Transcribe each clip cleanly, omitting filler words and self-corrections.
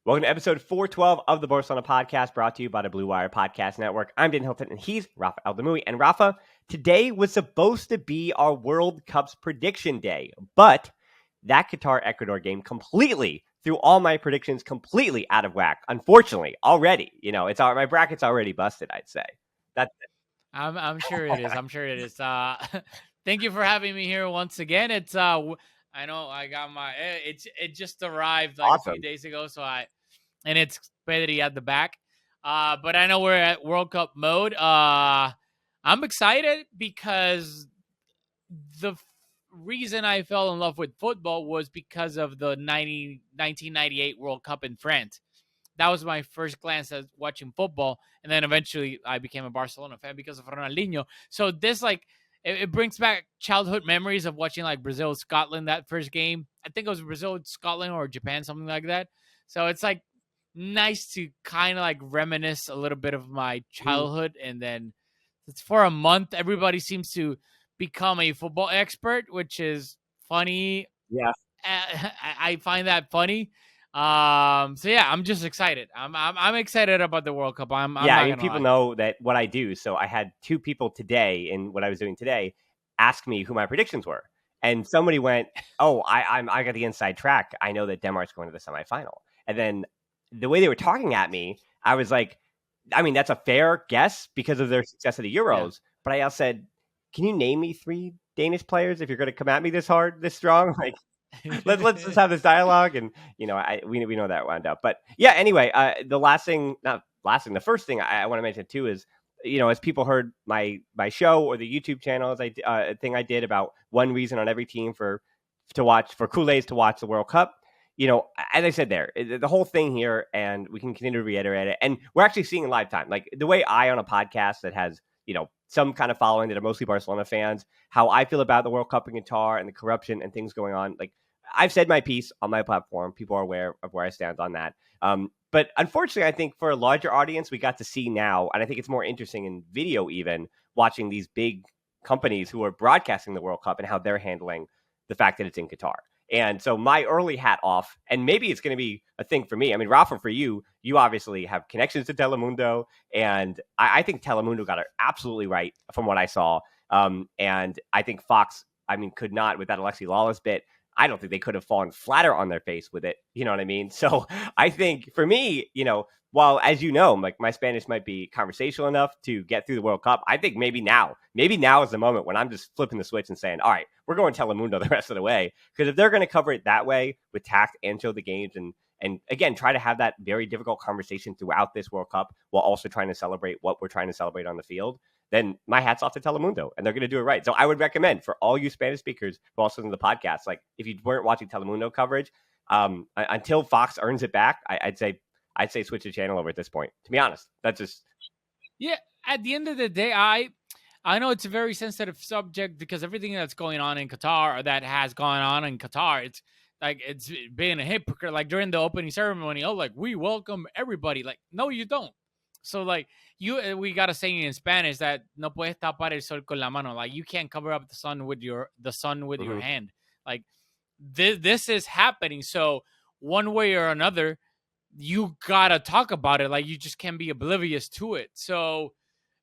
Welcome to episode 412 of the Barcelona podcast, brought to you by the Blue Wire Podcast Network. I'm Dan Hilton, and he's Rafa Aldamuy. And Rafa, today was supposed to be our World Cup's prediction day, but that Qatar-Ecuador game completely threw all my predictions completely out of whack. Unfortunately, already, it's my bracket's already busted. I'd say that's it. I'm sure it is. I'm sure it is. Thank you for having me here once again. It's I know I got my it just arrived like Awesome. a few days ago, and it's Pedri at the back. But I know we're at World Cup mode. I'm excited because the reason I fell in love with football was because of the 1998 World Cup in France. That was my first glance at watching football. And then eventually I became a Barcelona fan because of Ronaldinho. So this, it brings back childhood memories of watching like Brazil, Scotland, that first game. I think it was Brazil, Scotland, or Japan, something like that. So it's like nice to kind of like reminisce a little bit of my childhood. And then it's for a month. Everybody seems to become a football expert, which is funny. Yeah. I find that funny. So yeah, I'm just excited. I'm excited about the World Cup. People know that what I do. So I had two people today in what I was doing today ask me who my predictions were. And somebody went, "Oh, I got the inside track. I know that Denmark's going to the semifinal." And then the way they were talking at me, I was like, I mean, that's a fair guess because of their success at the Euros. Yeah. But I also said, "Can you name me 3 Danish players if you're going to come at me this hard, this strong?" Like, let's just have this dialogue, and we know that wound up. But yeah, anyway, the first thing I want to mention too is, as people heard my show or the YouTube channel, as thing I did about one reason on every team for Kool-Aids to watch the World Cup. As I said there, the whole thing here, and we can continue to reiterate it, and we're actually seeing in live time, like the way I on a podcast that has some kind of following that are mostly Barcelona fans, how I feel about the World Cup in Qatar and the corruption and things going on. Like, I've said my piece on my platform. People are aware of where I stand on that. But unfortunately, I think for a larger audience, we got to see now, and I think it's more interesting in video even, watching these big companies who are broadcasting the World Cup and how they're handling the fact that it's in Qatar. And so my early hat off, and maybe it's going to be a thing for me. I mean, Rafa, for you obviously have connections to Telemundo, and I think Telemundo got it absolutely right from what I saw. And I think Fox, could not with that Alexi Lawless bit. I don't think they could have fallen flatter on their face with it. You know what I mean? So I think for me, while, as you know, like my Spanish might be conversational enough to get through the World Cup, I think maybe now is the moment when I'm just flipping the switch and saying, all right, we're going Telemundo the rest of the way. Because if they're going to cover it that way with tact and show the games and again, try to have that very difficult conversation throughout this World Cup while also trying to celebrate what we're trying to celebrate on the field, then my hat's off to Telemundo, and they're going to do it right. So I would recommend for all you Spanish speakers who also listen to the podcast, like if you weren't watching Telemundo coverage, until Fox earns it back, I'd say switch the channel over at this point. To be honest, that's just At the end of the day, I know it's a very sensitive subject because everything that's going on in Qatar or that has gone on in Qatar, it's like it's being a hypocrite. Like during the opening ceremony, we welcome everybody. Like, no, you don't. So like we got a saying in Spanish that no puedes tapar el sol con la mano. Like you can't cover up the sun with your hand. Like this is happening. So one way or another, you gotta talk about it. Like you just can't be oblivious to it. So,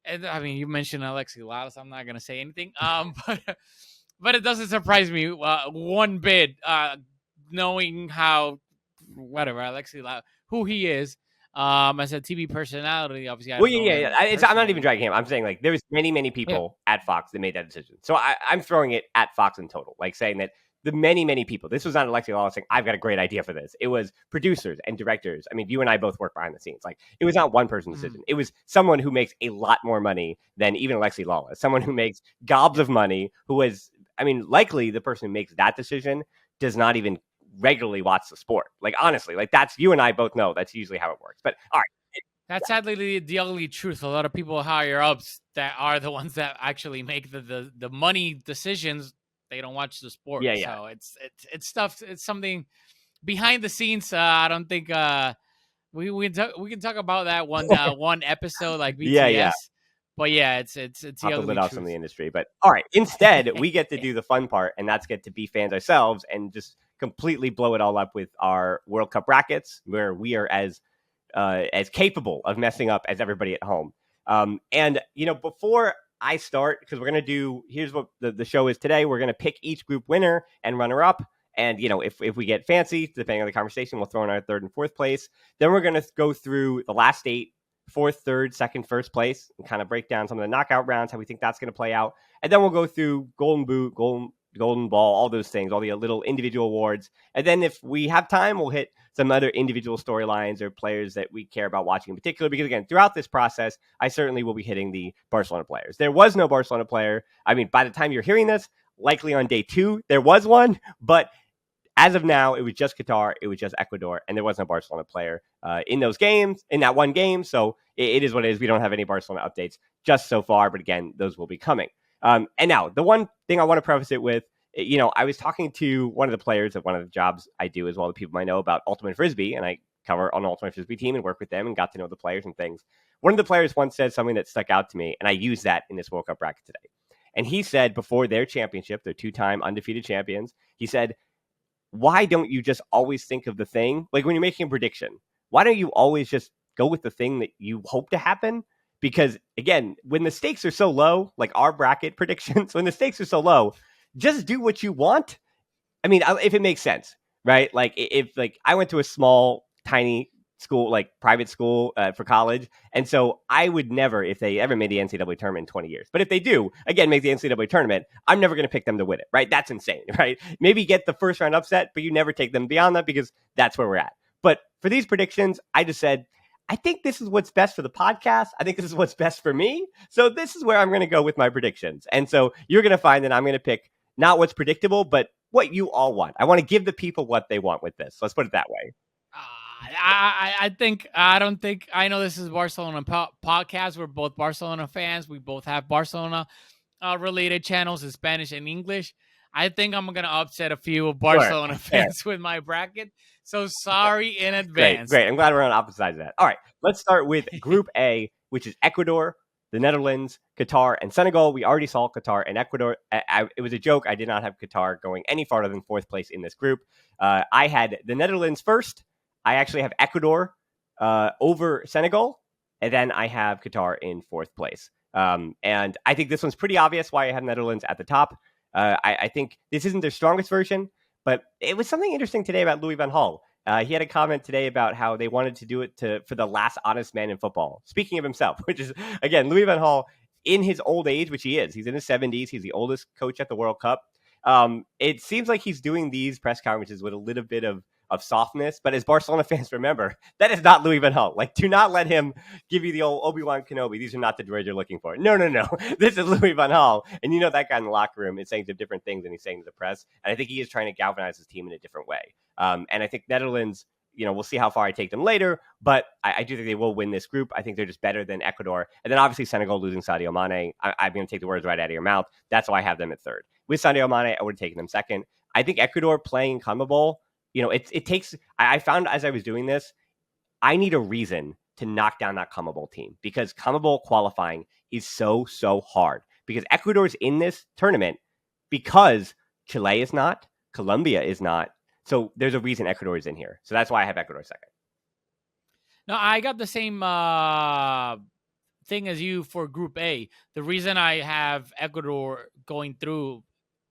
and I mean, you mentioned Alexi Lawless. I'm not gonna say anything. But it doesn't surprise me one bit. Knowing how Alexi Lawless, who he is. As a TV personality, obviously. I'm not even dragging him. I'm saying like there was many people at Fox that made that decision. So I'm throwing it at Fox in total, like saying that the many people. This was not Alexi Lawless saying I've got a great idea for this. It was producers and directors. I mean, you and I both work behind the scenes. Like it was not one person's decision. It was someone who makes a lot more money than even Alexi Lawless. Someone who makes gobs of money. Who is, likely the person who makes that decision does not even regularly watch the sport. Like honestly, like that's, you and I both know that's usually how it works. But all right, that's sadly the ugly truth. A lot of people higher ups that are the ones that actually make the money decisions, they don't watch the sport. So it's stuff. It's something behind the scenes. I don't think we can talk about that one episode like BTS. But yeah, it's the ugly truth. Some of the industry. But all right, instead we get to do the fun part, and that's get to be fans ourselves and just completely blow it all up with our World Cup brackets, where we are as capable of messing up as everybody at home. And before I start, because we're gonna do, here's what the show is today. We're gonna pick each group winner and runner up. And if we get fancy, depending on the conversation, we'll throw in our third and fourth place. Then we're gonna go through the last eight, fourth, third, second, first place, and kind of break down some of the knockout rounds, how we think that's gonna play out. And then we'll go through Golden Boot, Golden Ball, all those things, all the little individual awards. And then if we have time, we'll hit some other individual storylines or players that we care about watching in particular. Because again, throughout this process, I certainly will be hitting the Barcelona players. There was no Barcelona player. I mean, by the time you're hearing this, likely on day 2, there was one. But as of now, it was just Qatar, it was just Ecuador, and there wasn't a Barcelona player in those games, in that one game. So it is what it is. We don't have any Barcelona updates just so far. But again, those will be coming. And now, the one thing I want to preface it with, I was talking to one of the players at one of the jobs I do, as well, the people I know, about Ultimate Frisbee, and I cover on the Ultimate Frisbee team and work with them and got to know the players and things. One of the players once said something that stuck out to me, and I used that in this World Cup bracket today. And he said before their championship, their 2-time undefeated champions, he said, why don't you just always think of the thing, like when you're making a prediction, why don't you always just go with the thing that you hope to happen? Because again, when the stakes are so low, like our bracket predictions, when the stakes are so low, just do what you want. I mean, if it makes sense, right? Like if I went to a small, tiny school, like private school for college. And so I would never, if they ever made the NCAA tournament in 20 years, but if they do, again, make the NCAA tournament, I'm never going to pick them to win it, right? That's insane, right? Maybe get the first round upset, but you never take them beyond that because that's where we're at. But for these predictions, I just said, I think this is what's best for the podcast. I think this is what's best for me. So this is where I'm going to go with my predictions. And so you're going to find that I'm going to pick not what's predictable, but what you all want. I want to give the people what they want with this. Let's put it that way. I don't think, I know this is Barcelona podcast. We're both Barcelona fans. We both have Barcelona related channels in Spanish and English. I think I'm going to upset a few Barcelona fans with my bracket. So sorry in advance. Great. I'm glad we're on opposite sides of that. All right, let's start with Group A, which is Ecuador, the Netherlands, Qatar, and Senegal. We already saw Qatar and Ecuador. It was a joke. I did not have Qatar going any farther than fourth place in this group. I had the Netherlands first. I actually have Ecuador over Senegal, and then I have Qatar in fourth place. And I think this one's pretty obvious why I have Netherlands at the top. I think this isn't their strongest version, but it was something interesting today about Louis van Gaal. He had a comment today about how they wanted to do it for the last honest man in football. Speaking of himself, which is, again, Louis van Gaal in his old age, which he is. He's in his 70s. He's the oldest coach at the World Cup. It seems like he's doing these press conferences with a little bit of softness. But as Barcelona fans remember, that is not Louis van Gaal. Like, do not let him give you the old Obi-Wan Kenobi. These are not the droids you're looking for. No. This is Louis van Gaal. And that guy in the locker room is saying some different things than he's saying to the press. And I think he is trying to galvanize his team in a different way. And I think Netherlands, we'll see how far I take them later, but I do think they will win this group. I think they're just better than Ecuador. And then obviously Senegal losing Sadio Mane. I'm going to take the words right out of your mouth. That's why I have them at third. With Sadio Mane, I would have taken them second. I think Ecuador playing CONMEBOL, it takes, I found as I was doing this, I need a reason to knock down that CONMEBOL team because CONMEBOL qualifying is so hard because Ecuador's in this tournament because Chile is not, Colombia is not. So there's a reason Ecuador is in here. So that's why I have Ecuador second. No, I got the same thing as you for Group A. The reason I have Ecuador going through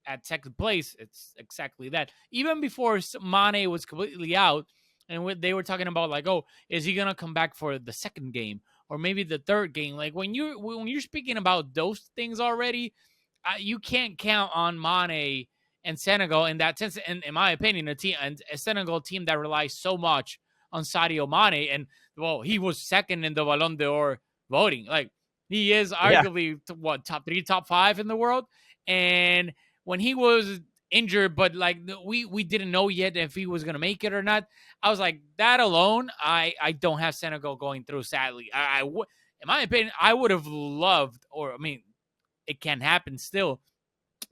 at second place, it's exactly that. Even before Mane was completely out, and they were talking about like, oh, is he gonna come back for the second game or maybe the third game? Like when you're speaking about those things already, you can't count on Mane and Senegal in that sense. And in my opinion, a Senegal team that relies so much on Sadio Mane, and he was second in the Ballon d'Or voting. Like he is arguably top 3, top 5 in the world, and when he was injured, but like we didn't know yet if he was gonna make it or not. I was like, that alone, I don't have Senegal going through. Sadly, in my opinion, I would have loved, or I mean, it can happen still,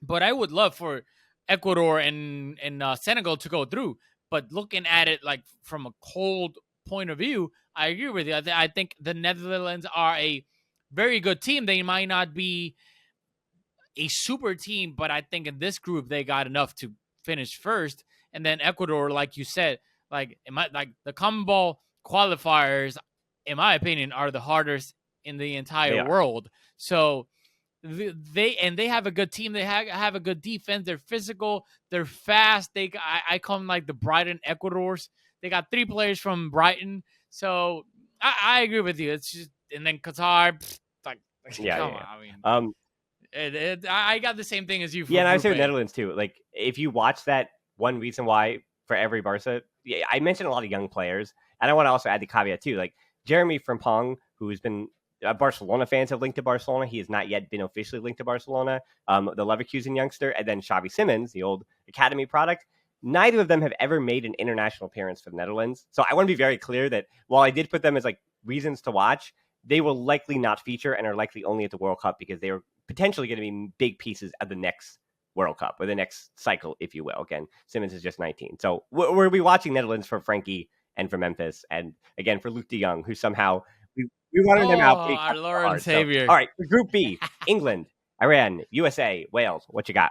but I would love for Ecuador and Senegal to go through. But looking at it like from a cold point of view, I agree with you. I think the Netherlands are a very good team. They might not be a super team, but I think in this group they got enough to finish first. and then Ecuador, like you said, like the CONMEBOL qualifiers, in my opinion, are the hardest in the entire They are. world. So they have a good team. They have a good defense. They're physical. They're fast. I call them like the Brighton Ecuadors. They got 3 players from Brighton. So I agree with you. It's just, and then Qatar, like Yeah, come yeah, on. yeah. I mean, Um, I got the same thing as you yeah, for and I would Group say with A. Netherlands too. Like, if you watch that, one reason why for every Barca, yeah, I mentioned a lot of young players, and I want to also add the caveat too. Like Jeremy Frimpong, who's been Barcelona fans have linked to Barcelona. He has not yet been officially linked to Barcelona. The Leverkusen youngster, and then Xavi Simons, the old academy product. Neither of them have ever made an international appearance for the Netherlands. So I want to be very clear that while I did put them as like reasons to watch, they will likely not feature and are likely only at the World Cup because they are potentially going to be big pieces of the next World Cup or the next cycle, if you will. Again, Simmons is just 19. So we'll be watching Netherlands for Frankie and for Memphis. And again, for Luke de Jong, who somehow we wanted them out. Oh, our Lord and Hard. So, Savior. all right, for Group B, England, Iran, USA, Wales. What you got?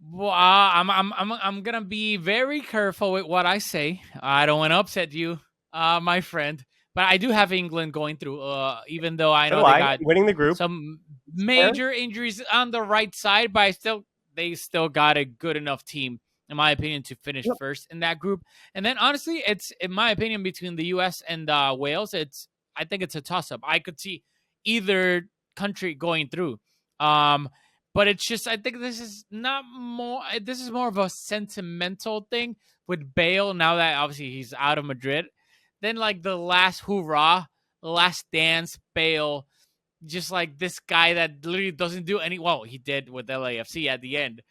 Well, I'm gonna be very careful with what I say. I don't want to upset you, my friend. But I do have England going through. Even though I So do know they I. got Winning the group. some Fair. major injuries on the right side, but they still got a good enough team, in my opinion, to finish Yep. first in that group. And then honestly, it's in my opinion between the U.S. and Wales. I think it's a toss up. I could see either country going through. But it's just I think this is not more. This is more of a sentimental thing with Bale now that obviously he's out of Madrid. Then like the last hoorah, the last dance, Bale, just like this guy that literally doesn't do any. Well, he did with LAFC at the end,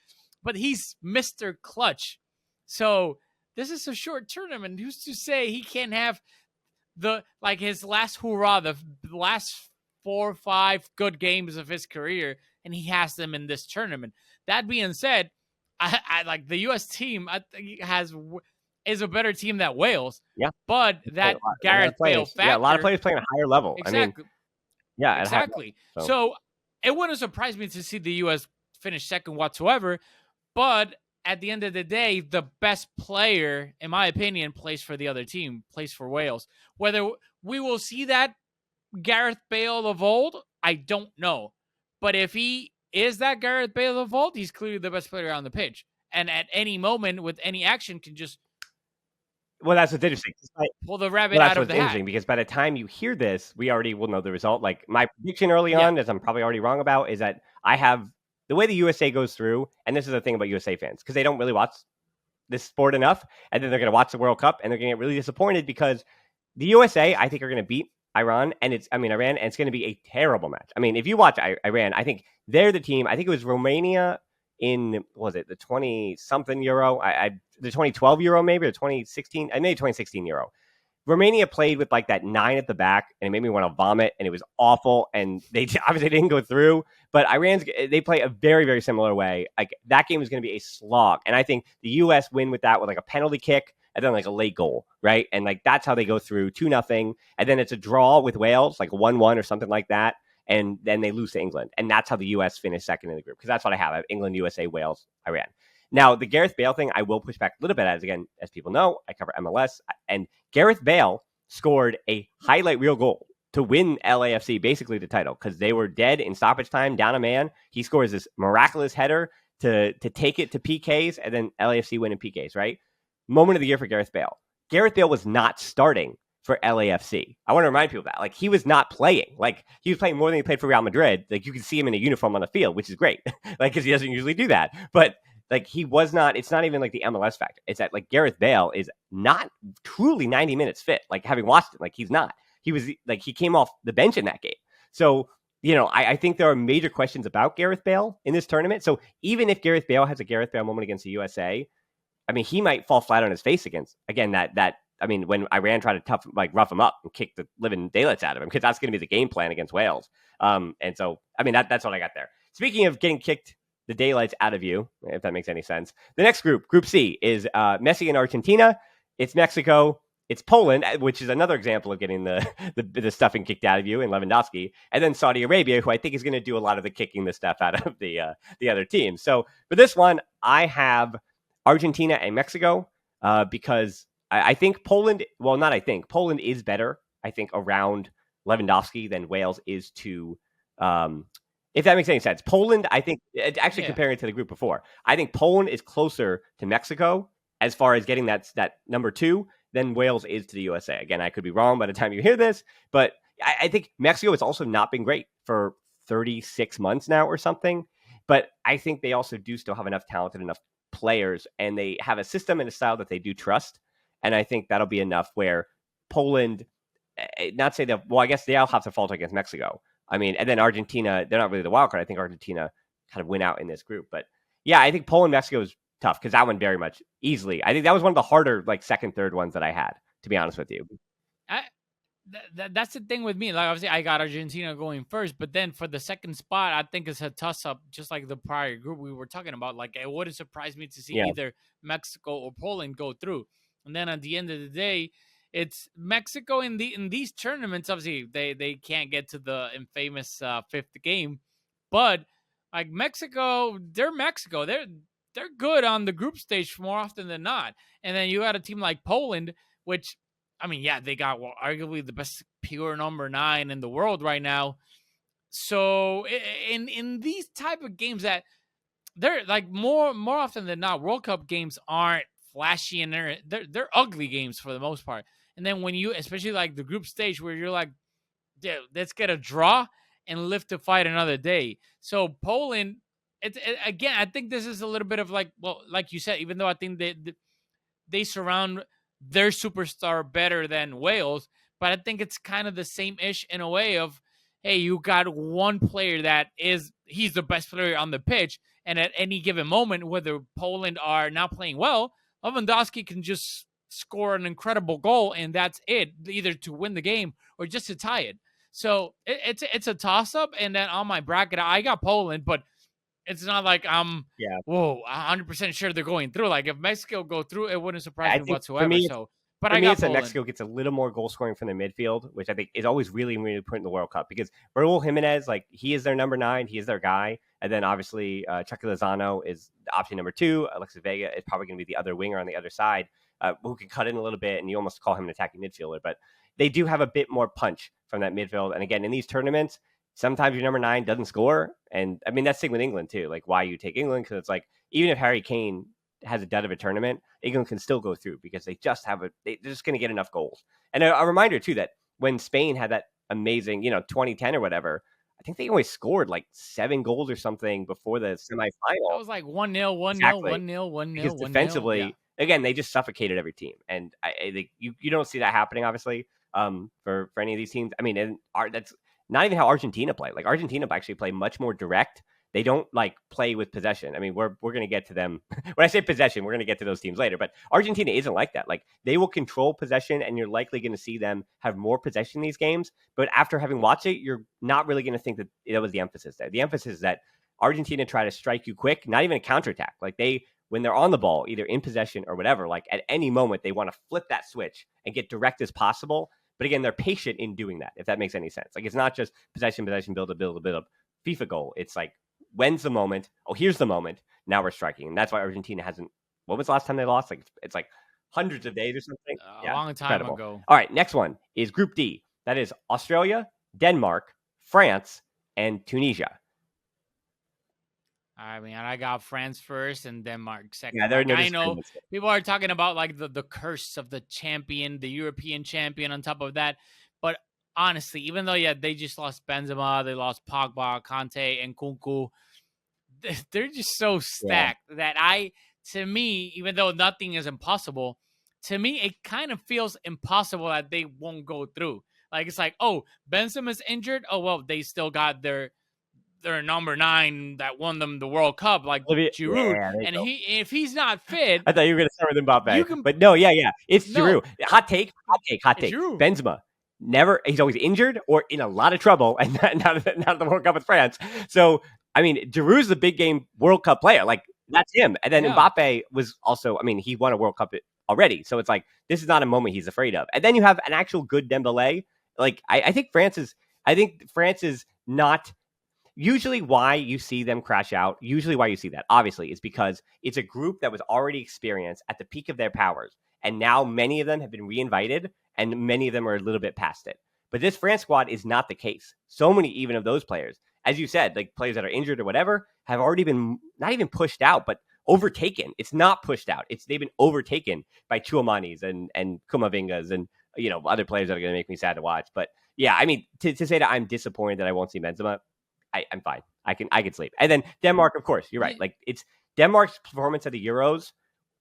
but he's Mr. Clutch. So this is a short tournament. Who's to say he can't have the like his last hoorah, the last 4 or 5 good games of his career, and he has them in this tournament. That being said, I like the U.S. team. I think is a better team than Wales. Yeah. But that A lot Gareth of Bale players. Yeah, a lot of factor, players playing at a higher level. I mean, exactly, yeah, at a higher exactly. level. So So it wouldn't surprise me to see the U.S. finish second whatsoever. But at the end of the day, the best player, in my opinion, plays for the other team, plays for Wales. Whether we will see that Gareth Bale of old, I don't know. But if he is that Gareth Bale of old, he's clearly the best player on the pitch. And at any moment, with any action, can just well, that's what's interesting. pull the rabbit Well, that's out of what's the hat. interesting because by the time you hear this, we already will know the result. Like my prediction early Yeah. on, as I'm probably already wrong about, is that I have the way the USA goes through, and this is the thing about USA fans because they don't really watch this sport enough, and then they're going to watch the World Cup and they're going to get really disappointed because the USA, I think, are going to beat Iran, and Iran, and it's going to be a terrible match. I mean, if you watch Iran, I think they're the team. I think it was Romania in what was it the 20 something Euro? The 2012 Euro maybe or 2016? I made 2016 Euro. Romania played with like that 9 at the back, and it made me want to vomit, and it was awful. And they obviously didn't go through. But they play a very, very similar way. Like that game is going to be a slog, and I think the U.S. win with that with like a penalty kick and then like a late goal, right? And like that's how they go through 2-0, and then it's a draw with Wales, like a 1-1 or something like that, and then they lose to England, and that's how the U.S. finished second in the group because that's what I have England, USA, Wales, Iran. Now, the Gareth Bale thing, I will push back a little bit as people know, I cover MLS, and Gareth Bale scored a highlight reel goal to win LAFC, basically the title, because they were dead in stoppage time, down a man. He scores this miraculous header to take it to PKs, and then LAFC win in PKs, right? Moment of the year for Gareth Bale. Gareth Bale was not starting for LAFC. I want to remind people that. Like, he was not playing. Like, he was playing more than he played for Real Madrid. Like, you can see him in a uniform on the field, which is great. Like, because he doesn't usually do that. But like he was not, it's not even like the MLS factor. It's that like Gareth Bale is not truly 90 minutes fit. Like having watched it, like he's not. He was like, he came off the bench in that game. So, I think there are major questions about Gareth Bale in this tournament. So even if Gareth Bale has a Gareth Bale moment against the USA, I mean, he might fall flat on his face against, again, when Iran tried to rough him up and kick the living daylights out of him, because that's going to be the game plan against Wales. And so, I mean, that's what I got there. Speaking of getting kicked the daylights out of you, if that makes any sense. The next group, Group C, is Messi and Argentina. It's Mexico. It's Poland, which is another example of getting the stuffing kicked out of you in Lewandowski. And then Saudi Arabia, who I think is going to do a lot of the kicking the stuff out of the other team. So for this one, I have Argentina and Mexico, because I think Poland. Well, not I think Poland is better. I think around Lewandowski than Wales is to. If that makes any sense, Poland. I think actually Yeah. comparing it to the group before, I think Poland is closer to Mexico as far as getting that number 2 than Wales is to the USA. Again, I could be wrong by the time you hear this, but I think Mexico has also not been great for 36 months now or something. But I think they also do still have enough talented enough players, and they have a system and a style that they do trust. And I think that'll be enough where Poland, not say that, well, I guess they'll have to falter against Mexico. I mean, and then Argentina, they're not really the wild card. I think Argentina kind of win out in this group. But yeah, I think Poland, Mexico is tough because that one very much easily. I think that was one of the harder, like second, third ones that I had, to be honest with you. I, that's the thing with me. Like obviously, I got Argentina going first, but then for the second spot, I think it's a toss up, just like the prior group we were talking about. Like it wouldn't surprise me to see Yeah. either Mexico or Poland go through. And then at the end of the day, it's Mexico in these tournaments. Obviously, they can't get to the infamous fifth game, but like Mexico, they're Mexico. They're good on the group stage more often than not. And then you got a team like Poland, which I mean, yeah, they got arguably the best pure number 9 in the world right now. So in these type of games that they're like more often than not, World Cup games aren't flashy and they're ugly games for the most part. And then when you, especially like the group stage where you're like, dude, let's get a draw and live to fight another day. So Poland, again, I think this is a little bit of like, well, like you said, even though I think they surround their superstar better than Wales, but I think it's kind of the same ish in a way of, hey, you got one player he's the best player on the pitch, and at any given moment, whether Poland are not playing well, Lewandowski can just score an incredible goal, and that's it, either to win the game or just to tie it. So it's a toss up, and then on my bracket, I got Poland, but it's not like I'm Yeah. 100% sure they're going through. Like if Mexico go through, it wouldn't surprise I me think whatsoever. So, but for I me, got it's that Poland. Mexico gets a little more goal scoring from the midfield, which I think is always really, really important in the World Cup because Raul Jimenez, like he is their number 9, he is their guy, and then obviously Chucky Lozano is the option number 2. Alexis Vega is probably going to be the other winger on the other side, who can cut in a little bit, and you almost call him an attacking midfielder. But they do have a bit more punch from that midfield, and again, in these tournaments, sometimes your number 9 doesn't score, and I mean that's the thing with England too. Like why you take England because it's like even if Harry Kane has a dud of a tournament, England can still go through because they just have they're just going to get enough goals. And a reminder too that when Spain had that amazing, 2010 or whatever, I think they only scored like 7 goals or something before the That semifinal. was like 1-0, 1-0, Exactly, 1-0, 1-0, because 1-0. Yeah. defensively, again, they just suffocated every team, and I think you don't see that happening obviously for any of these teams. I mean, and that's not even how Argentina play. Like Argentina actually play much more direct. They don't like play with possession. I mean, we're going to get to them. When I say possession, we're going to get to those teams later. But Argentina isn't like that. Like they will control possession, and you're likely going to see them have more possession in these games. But after having watched it, you're not really going to think that it was the emphasis there. The emphasis is that Argentina try to strike you quick, not even a counterattack. Like when they're on the ball, either in possession or whatever, like at any moment they want to flip that switch and get direct as possible. But again, they're patient in doing that, if that makes any sense. Like it's not just possession, build up, FIFA goal. It's like, when's the moment? Oh, here's the moment. Now we're striking. And that's why Argentina hasn't, what was the last time they lost? Like it's like hundreds of days or something. A long time ago. All right, next one is Group D. That is Australia, Denmark, France, and Tunisia. I mean, I got France first and Denmark second. Yeah, like, I know people are talking about like the curse of the champion, the European champion on top of that. But honestly, even though, they just lost Benzema, they lost Pogba, Kante, and Kunku, they're just so stacked that to me, even though nothing is impossible, to me, it kind of feels impossible that they won't go through. Like, it's like, oh, Benzema's injured. Oh, well, they still got their number 9 that won them the World Cup, like Giroud, and if he's not fit, I thought you were going to start with Mbappe, but no, it's Giroud. Hot take. Benzema he's always injured or in a lot of trouble, and now the World Cup with France. So I mean, Giroud's the big game World Cup player, like that's him, and then Mbappe was also. I mean, he won a World Cup already, so it's like this is not a moment he's afraid of. And then you have an actual good Dembele. Like I think France is not. usually why you see them crash out, usually why you see that, obviously, is because it's a group that was already experienced at the peak of their powers. And now many of them have been reinvited, and many of them are a little bit past it. But this France squad is not the case. So many even of those players, as you said, like players that are injured or whatever, have already been not even pushed out, but overtaken. It's not pushed out. They've been overtaken by Chouamanis and Kumavingas and other players that are going to make me sad to watch. But yeah, I mean, to say that I'm disappointed that I won't see Benzema, I'm fine. I can sleep. And then Denmark, of course, you're right. Like it's Denmark's performance at the Euros.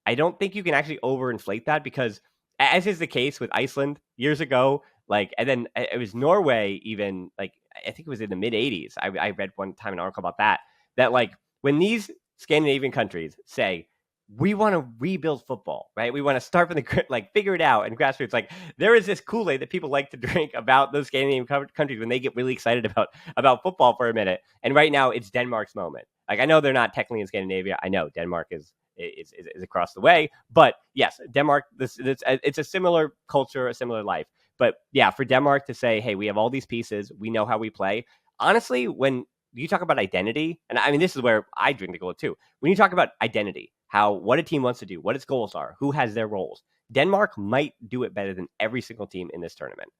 I don't think you can actually overinflate that because, as is the case with Iceland years ago, like, and then it was Norway even, like, I think it was in the mid 80s. I read one time an article about that like when these Scandinavian countries say, we want to rebuild football, right? We want to start from the, like, figure it out and grassroots. Like, there is this Kool-Aid that people like to drink about those Scandinavian countries when they get really excited about football for a minute. And right now, it's Denmark's moment. Like, I know they're not technically in Scandinavia. I know Denmark is across the way, but yes, Denmark. It's a similar culture, a similar life. But yeah, for Denmark to say, hey, we have all these pieces, we know how we play. Honestly, when you talk about identity, and I mean, this is where I drink the gold too. When you talk about identity, what a team wants to do, what its goals are, who has their roles, Denmark might do it better than every single team in this tournament.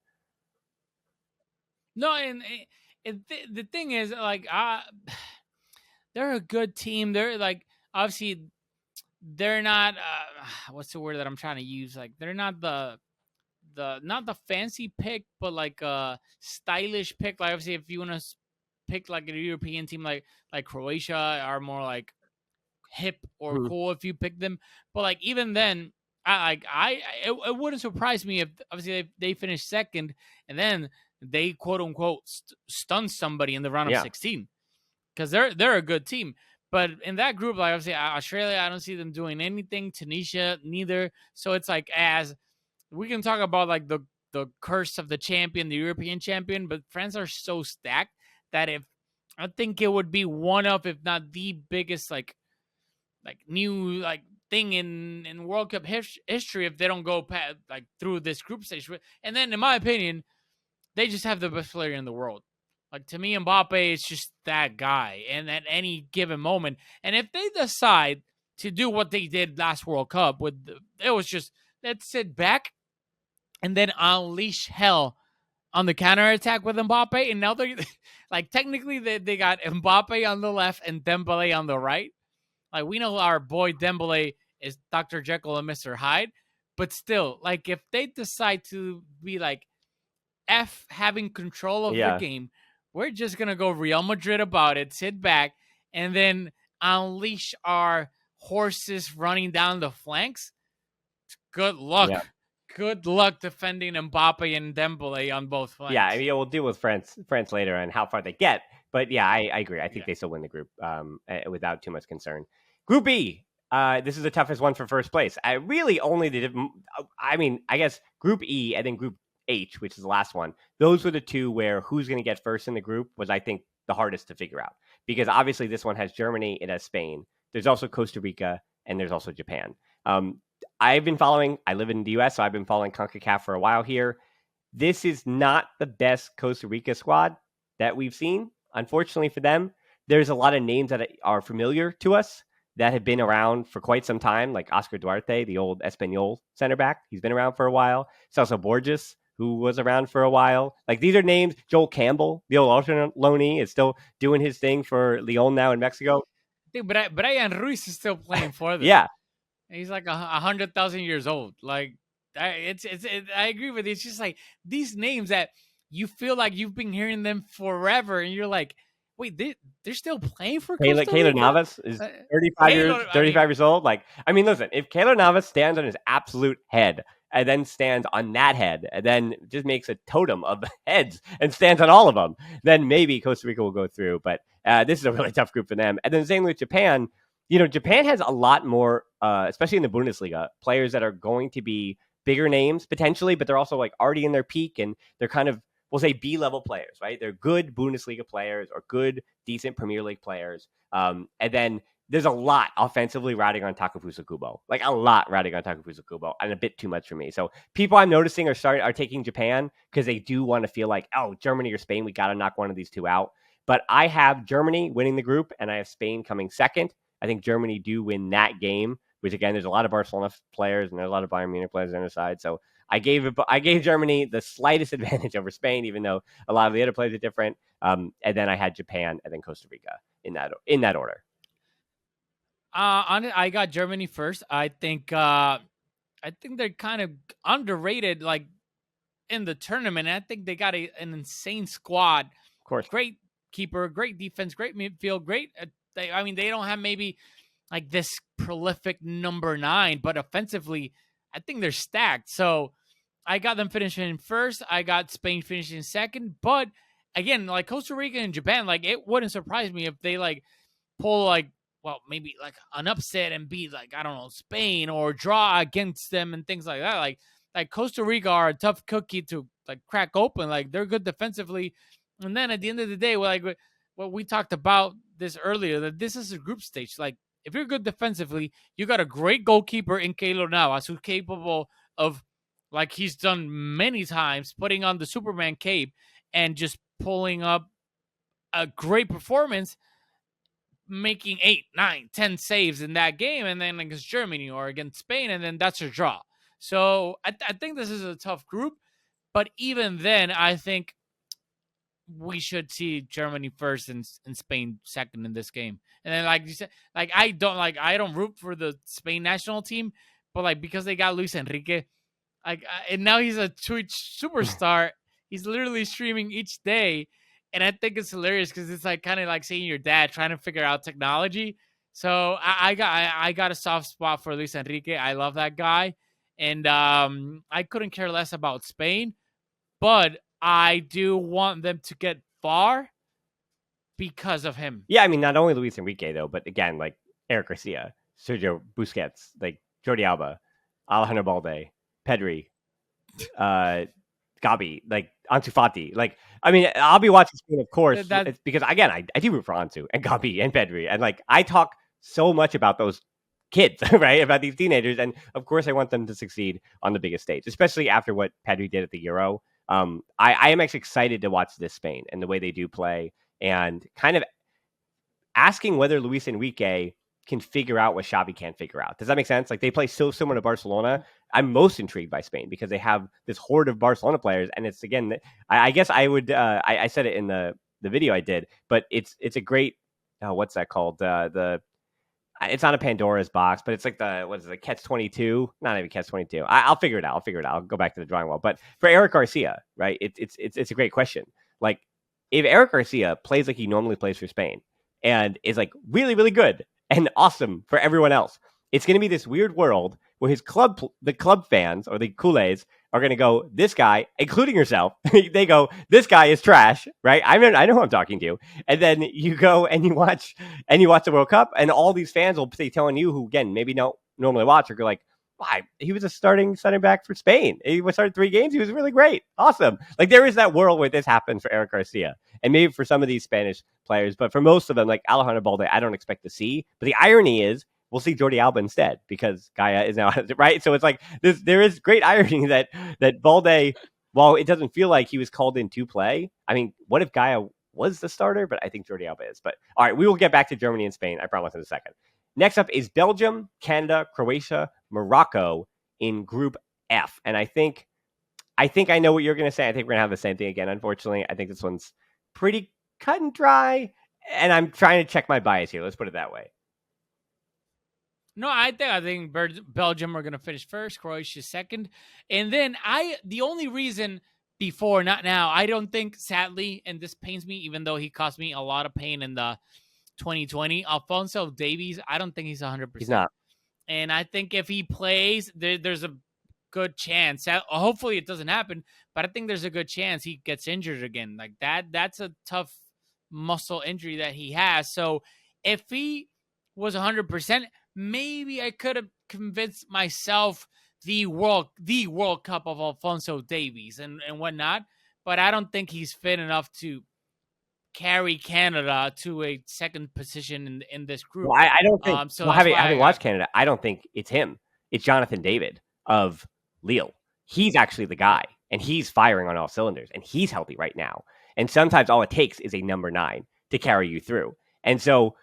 No, and the thing is, like, they're a good team. They're like, obviously, they're not. What's the word that I'm trying to use? Like, they're not the not the fancy pick, but like a stylish pick. Like, obviously, if you want to pick like a European team, like Croatia, are more like hip or cool if you pick them. But like even then, it wouldn't surprise me if obviously they finish second and then they quote unquote stun somebody in the round of 16 because they're a good team. But in that group, like obviously Australia, I don't see them doing anything. Tunisia, neither. So it's like, as we can talk about like the curse of the champion, the European champion, but France are so stacked that if I think it would be one of, if not the biggest, like new like thing in World Cup history if they don't go like through this group stage. And then, in my opinion, they just have the best player in the world. Like, to me, Mbappe is just that guy, and at any given moment, and if they decide to do what they did last World Cup, it was just, let's sit back and then unleash hell on the counterattack with Mbappe, and now they're like, technically they got Mbappe on the left and Dembele on the right. Like, we know our boy Dembele is Dr. Jekyll and Mr. Hyde, but still, like, if they decide to be like, F having control of the game, we're just going to go Real Madrid about it, sit back, and then unleash our horses running down the flanks. Good luck. Yeah. Good luck defending Mbappe and Dembele on both flanks. Yeah, I mean, we'll deal with France later and how far they get. But yeah, I agree. I think they still win the group without too much concern. Group B, this is the toughest one for first place. I guess Group E and then Group H, which is the last one. Those were the two where who's going to get first in the group was, I think, the hardest to figure out. Because obviously this one has Germany, it has Spain. There's also Costa Rica, and there's also Japan. I live in the U.S., so I've been following CONCACAF for a while here. This is not the best Costa Rica squad that we've seen. Unfortunately for them, there's a lot of names that are familiar to us that have been around for quite some time, like Oscar Duarte, the old Espanyol center back. He's been around for a while. Celso Borges, who was around for a while. Like, these are names. Joel Campbell, the old alternate loanee, is still doing his thing for Lyon now in Mexico. Dude, Brian Ruiz is still playing for them. Yeah. He's like 100,000 years old. Like, I agree with you. It's just like these names that you feel like you've been hearing them forever, and you're like, wait, they're still playing for Costa Rica? Keylor Navas is 35 years old. Like, I mean, listen, if Keylor Navas stands on his absolute head and then stands on that head and then just makes a totem of heads and stands on all of them, then maybe Costa Rica will go through. But this is a really tough group for them. And then same with Japan. Japan has a lot more, especially in the Bundesliga, players that are going to be bigger names potentially, but they're also like already in their peak, and they're kind of, we'll say, B-level players, right? They're good Bundesliga players or good, decent Premier League players. And then there's a lot offensively riding on Takefusa Kubo, like a lot riding on Takefusa Kubo, and a bit too much for me. So people I'm noticing are taking Japan because they do want to feel like, oh, Germany or Spain, we got to knock one of these two out. But I have Germany winning the group, and I have Spain coming second. I think Germany do win that game, which again, there's a lot of Barcelona players and there's a lot of Bayern Munich players on their side. So I gave Germany the slightest advantage over Spain, even though a lot of the other players are different. And then I had Japan and then Costa Rica in that order. I got Germany first. I think they're kind of underrated, like in the tournament. I think they got an insane squad. Of course, Great keeper, great defense, great midfield, great. They don't have maybe like this prolific number 9, but offensively, I think they're stacked. So I got them finishing first. I got Spain finishing second. But again, like Costa Rica and Japan, like it wouldn't surprise me if they like pull like, well, maybe like an upset and beat like, I don't know, Spain, or draw against them and things like that. Like Costa Rica are a tough cookie to like crack open. Like they're good defensively. And then at the end of the day, what we talked about this earlier, that this is a group stage. Like if you're good defensively, you got a great goalkeeper in Keylor Navas who's capable of, like he's done many times, putting on the Superman cape and just pulling up a great performance, making 8, 9, 10 saves in that game, and then against Germany or against Spain, and then that's your draw. So I think this is a tough group, but even then, I think we should see Germany first and Spain second in this game. And then, like you said, I don't root for the Spain national team, but like because they got Luis Enrique, and now he's a Twitch superstar. He's literally streaming each day, and I think it's hilarious because it's like kind of like seeing your dad trying to figure out technology. So I got a soft spot for Luis Enrique. I love that guy, and I couldn't care less about Spain, but I do want them to get far because of him. Yeah, I mean, not only Luis Enrique though, but again, like Eric Garcia, Sergio Busquets, like Jordi Alba, Alejandro Balde, Pedri, Gabi, like Ansu Fati. Like, I mean, I'll be watching Spain, of course, because again, I do root for Ansu and Gabi and Pedri, and like I talk so much about those kids, right? About these teenagers, and of course, I want them to succeed on the biggest stage, especially after what Pedri did at the Euro. I am actually excited to watch this Spain and the way they do play, and kind of asking whether Luis Enrique can figure out what Xavi can't figure out. Does that make sense? Like they play so similar to Barcelona. I'm most intrigued by Spain because they have this horde of Barcelona players, and it's again, I guess I would, I said it in the video I did, but it's a great, what's that called? It's not a Pandora's box, but it's like the Catch 22? Not even Catch 22. I'll figure it out. I'll go back to the drawing board. But for Eric Garcia, right? It's a great question. Like if Eric Garcia plays like he normally plays for Spain and is like really, really good and awesome for everyone else, it's going to be this weird world where the club fans or the culés are going to go, this guy, including yourself, they go, this guy is trash, right? I know who I'm talking to. And then you go and you watch the World Cup, and all these fans will be telling you, who again maybe don't normally watch, or go like, why? He was a starting center back for Spain. He started 3 games. He was really great. Awesome. Like there is that world where this happens for Eric Garcia. And maybe for some of these Spanish players, but for most of them, like Alejandro Balde, I don't expect to see. But the irony is, we'll see Jordi Alba instead because Gaia is now right. So it's like there is great irony that Balde, while it doesn't feel like he was called in to play, I mean, what if Gaia was the starter? But I think Jordi Alba is. But all right, we will get back to Germany and Spain, I promise, in a second. Next up is Belgium, Canada, Croatia, Morocco in Group F. And I think I know what you're going to say. I think we're going to have the same thing again, unfortunately. I think this one's pretty cut and dry, and I'm trying to check my bias here. Let's put it that way. No, I think Belgium are going to finish first, Croatia second. And then the only reason before, not now, I don't think, sadly, and this pains me, even though he cost me a lot of pain in the 2020, Alphonso Davies, I don't think he's 100%. He's not. And I think if he plays, there's a good chance. Hopefully it doesn't happen, but I think there's a good chance he gets injured again. Like that's a tough muscle injury that he has. So if he was 100%, maybe I could have convinced myself the World Cup of Alphonso Davies and whatnot, but I don't think he's fit enough to carry Canada to a second position in this group. Well, I don't think. So having watched Canada, I don't think it's him. It's Jonathan David of Lille. He's actually the guy, and he's firing on all cylinders, and he's healthy right now. And sometimes all it takes is a number 9 to carry you through. And so,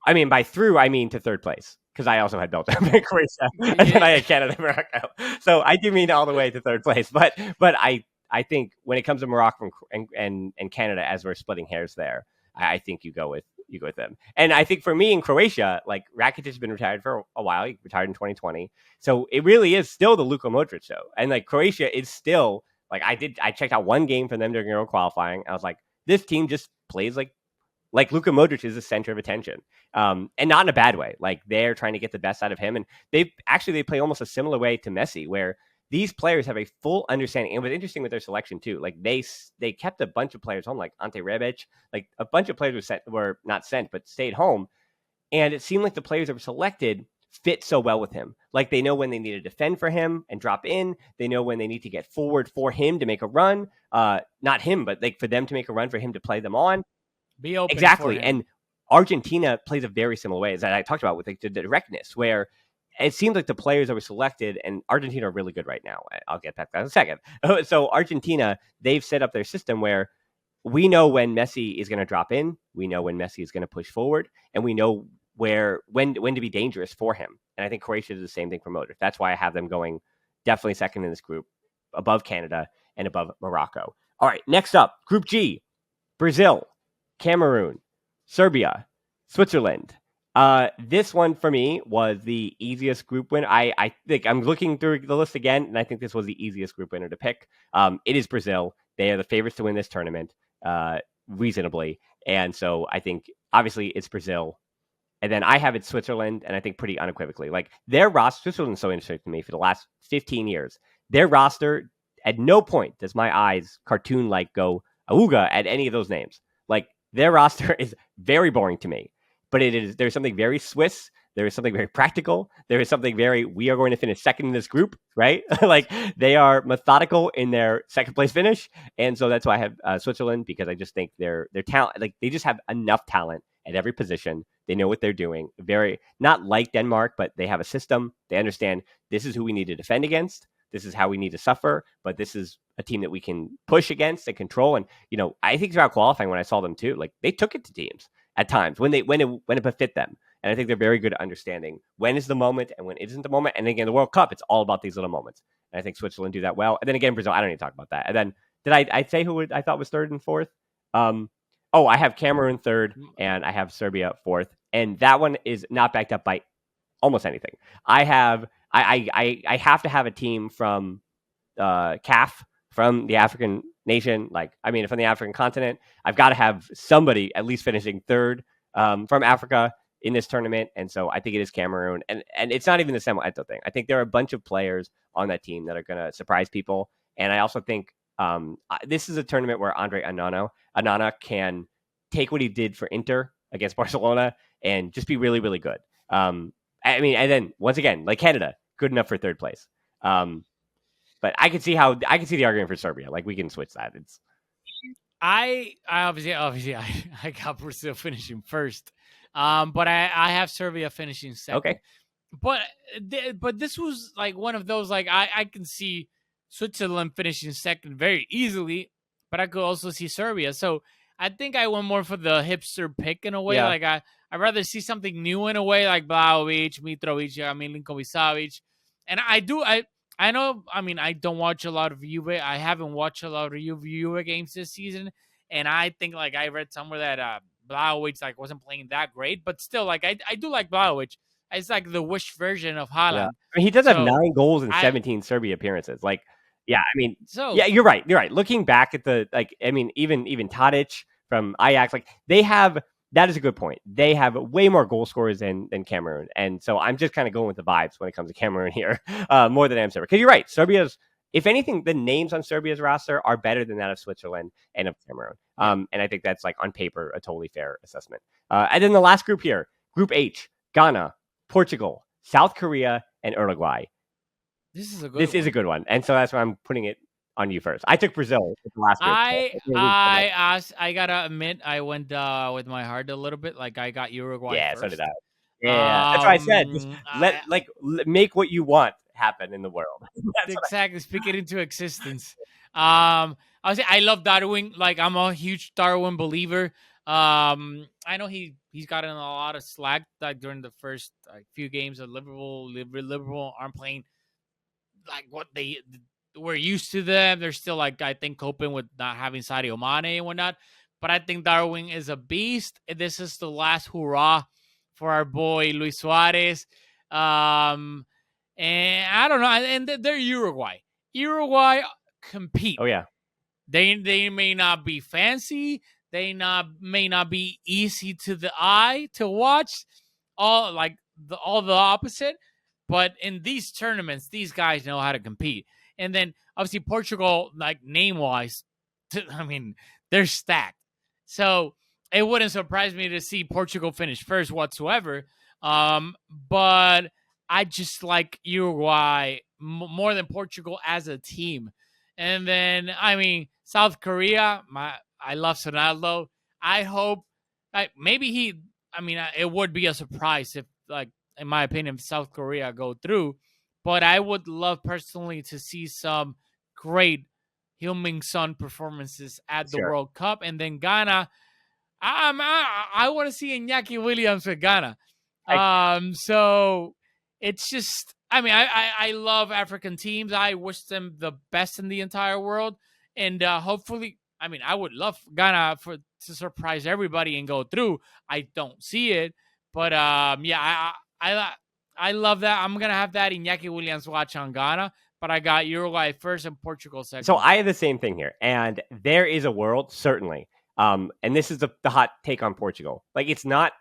I mean, by through, I mean to third place because I also had Belgium and Croatia, and then I Yeah. had Canada and Morocco. So I do mean all the way to third place. But I think when it comes to Morocco and Canada, as we're splitting hairs there, I think you go with them. And I think for me in Croatia, like Rakitic has been retired for a while. He retired in 2020, so it really is still the Luka Modric show. And like Croatia is still like I checked out one game for them during Euro qualifying. I was like, this team just plays like Luka Modric is the center of attention, and not in a bad way. Like they're trying to get the best out of him, and they play almost a similar way to Messi, where these players have a full understanding. And what's interesting with their selection too, like they kept a bunch of players home, like Ante Rebic, like a bunch of players were not sent but stayed home, and it seemed like the players that were selected fit so well with him. Like they know when they need to defend for him and drop in. They know when they need to get forward for him to make a run. Not him, but like for them to make a run for him to play them on. Be open for Exactly. him. And Argentina plays a very similar way, as I talked about with like the directness, where it seems like the players that were selected, and Argentina are really good right now. I'll get back to that in a second. So Argentina, they've set up their system where we know when Messi is going to drop in, we know when Messi is going to push forward, and we know when to be dangerous for him. And I think Croatia is the same thing for Modric. That's why I have them going definitely second in this group, above Canada and above Morocco. All right, next up, Group G: Brazil, Cameroon, Serbia, Switzerland. This one for me was the easiest group win. I think I'm looking through the list again, and I think this was the easiest group winner to pick. It is Brazil. They are the favorites to win this tournament, reasonably, and so I think obviously it's Brazil. And then I have it Switzerland, and I think pretty unequivocally. Like their roster, Switzerland's so interesting to me for the last 15 years. Their roster, at no point does my eyes cartoon like go auga at any of those names. Like their roster is very boring to me, but there's something very Swiss. There is something very practical. There is something very, we are going to finish second in this group, right? Like they are methodical in their second place finish. And so that's why I have Switzerland, because I just think their talent, like they just have enough talent at every position. They know what they're doing. Very, not like Denmark, but they have a system. They understand this is who we need to defend against. This is how we need to suffer, but this is a team that we can push against and control. And, I think throughout qualifying, when I saw them too, like they took it to teams at times when it befit them. And I think they're very good at understanding when is the moment and when it isn't the moment. And again, the World Cup, it's all about these little moments. And I think Switzerland do that well. And then again, Brazil, I don't need to talk about that. And then did I say who I thought was third and fourth? I have Cameroon third and I have Serbia fourth. And that one is not backed up by almost anything. I have to have a team from CAF, from the African nation, from the African continent. I've got to have somebody at least finishing third from Africa in this tournament. And so I think it is Cameroon. And it's not even the Samuel Eto'o thing. I think there are a bunch of players on that team that are going to surprise people. And I also think this is a tournament where Andre Onana can take what he did for Inter against Barcelona and just be really, really good. And then once again, like Canada, good enough for third place. But I can see the argument for Serbia. Like we can switch that. I obviously I got Brazil finishing first, but I have Serbia finishing second. Okay. But this was like one of those, like I can see Switzerland finishing second very easily, but I could also see Serbia. So I think I went more for the hipster pick in a way. Yeah. Like I'd rather see something new in a way, like Blaovic, Mitrovic, Linkovic Savic. And I know, I don't watch a lot of Juve. I haven't watched a lot of Juve games this season. And I think, like, I read somewhere that Blaovic, like, wasn't playing that great. But still, like, I do like Blaovic. It's like the wish version of Haaland. Yeah. He does have 9 goals in 17 Serbia appearances. Like, yeah, you're right. You're right. Looking back at even Tadic from Ajax, like, they have... That is a good point. They have way more goal scorers than Cameroon. And so I'm just kind of going with the vibes when it comes to Cameroon here, more than I am Serbia. Because you're right. Serbia's, if anything, the names on Serbia's roster are better than that of Switzerland and of Cameroon. And I think that's, like, on paper, a totally fair assessment. And then the last group here, Group H: Ghana, Portugal, South Korea, and Uruguay. This is a good one. And so that's why I'm putting it on you first. I took Brazil with the last group. I gotta admit, I went with my heart a little bit. Like I got Uruguay. Yeah, first. so did I. Yeah, that's what I said. Just make what you want happen in the world. Exactly. Speak it into existence. I love Darwin. Like I'm a huge Darwin believer. I know he's gotten a lot of slack like during the first few games of Liverpool. Liverpool aren't playing like what they were used to them. They're still like I think coping with not having Sadio Mane and whatnot. But I think Darwin is a beast. This is the last hurrah for our boy Luis Suarez. Um, and I don't know. And they're Uruguay. Uruguay compete. Oh yeah, They may not be fancy. They may not be easy to the eye to watch. All the opposite. But in these tournaments, these guys know how to compete. And then obviously Portugal, like name wise, I mean, they're stacked. So it wouldn't surprise me to see Portugal finish first whatsoever. But I just like Uruguay more than Portugal as a team. And then I mean South Korea, I love Ronaldo. I hope like maybe he. I mean, it would be a surprise if like in my opinion, if South Korea go through. But I would love personally to see some great Heung-min Son performances at the sure. World Cup, and then Ghana. I want to see Iñaki Williams with Ghana. I, So it's just, I mean, I love African teams. I wish them the best in the entire world, and hopefully, I mean, I would love Ghana to surprise everybody and go through. I don't see it, but yeah, I love that. I'm gonna have that Iñaki Williams watch on Ghana, but I got Uruguay first and Portugal so second. I have the same thing here, and there is a world certainly. And this is the hot take on Portugal. Like it's not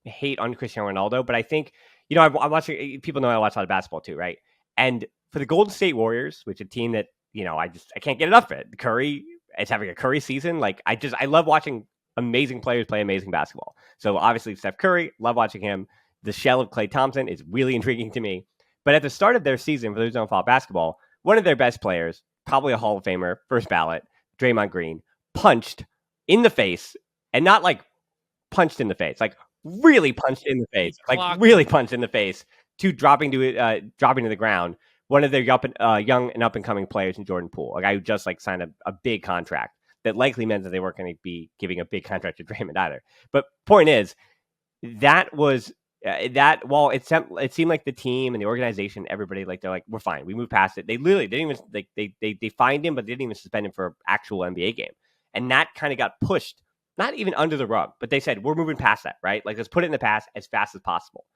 hate on Cristiano Ronaldo, but I think I'm watching. People know I watch a lot of basketball too, right? And for the Golden State Warriors, which is a team that I can't get enough of it. Curry is having a Curry season. Like I love watching amazing players play amazing basketball. So obviously Steph Curry, love watching him. The shell of Klay Thompson is really intriguing to me. But at the start of their season, for those who don't follow basketball, one of their best players, probably a Hall of Famer, first ballot, Draymond Green, punched in the face, and not like punched in the face, like really punched in the He face, like clocked really him. punched in the face, to dropping to the ground. One of their young and up and coming players in Jordan Poole, a guy who just like signed a big contract that likely meant that they weren't going to be giving a big contract to Draymond either. But point is, that was that while it seemed like the team and the organization, everybody like they're like we're fine, we moved past it. They literally didn't even like they fined him, but they didn't even suspend him for an actual NBA game, and that kind of got pushed not even under the rug, but they said we're moving past that, right? Like let's put it in the past as fast as possible.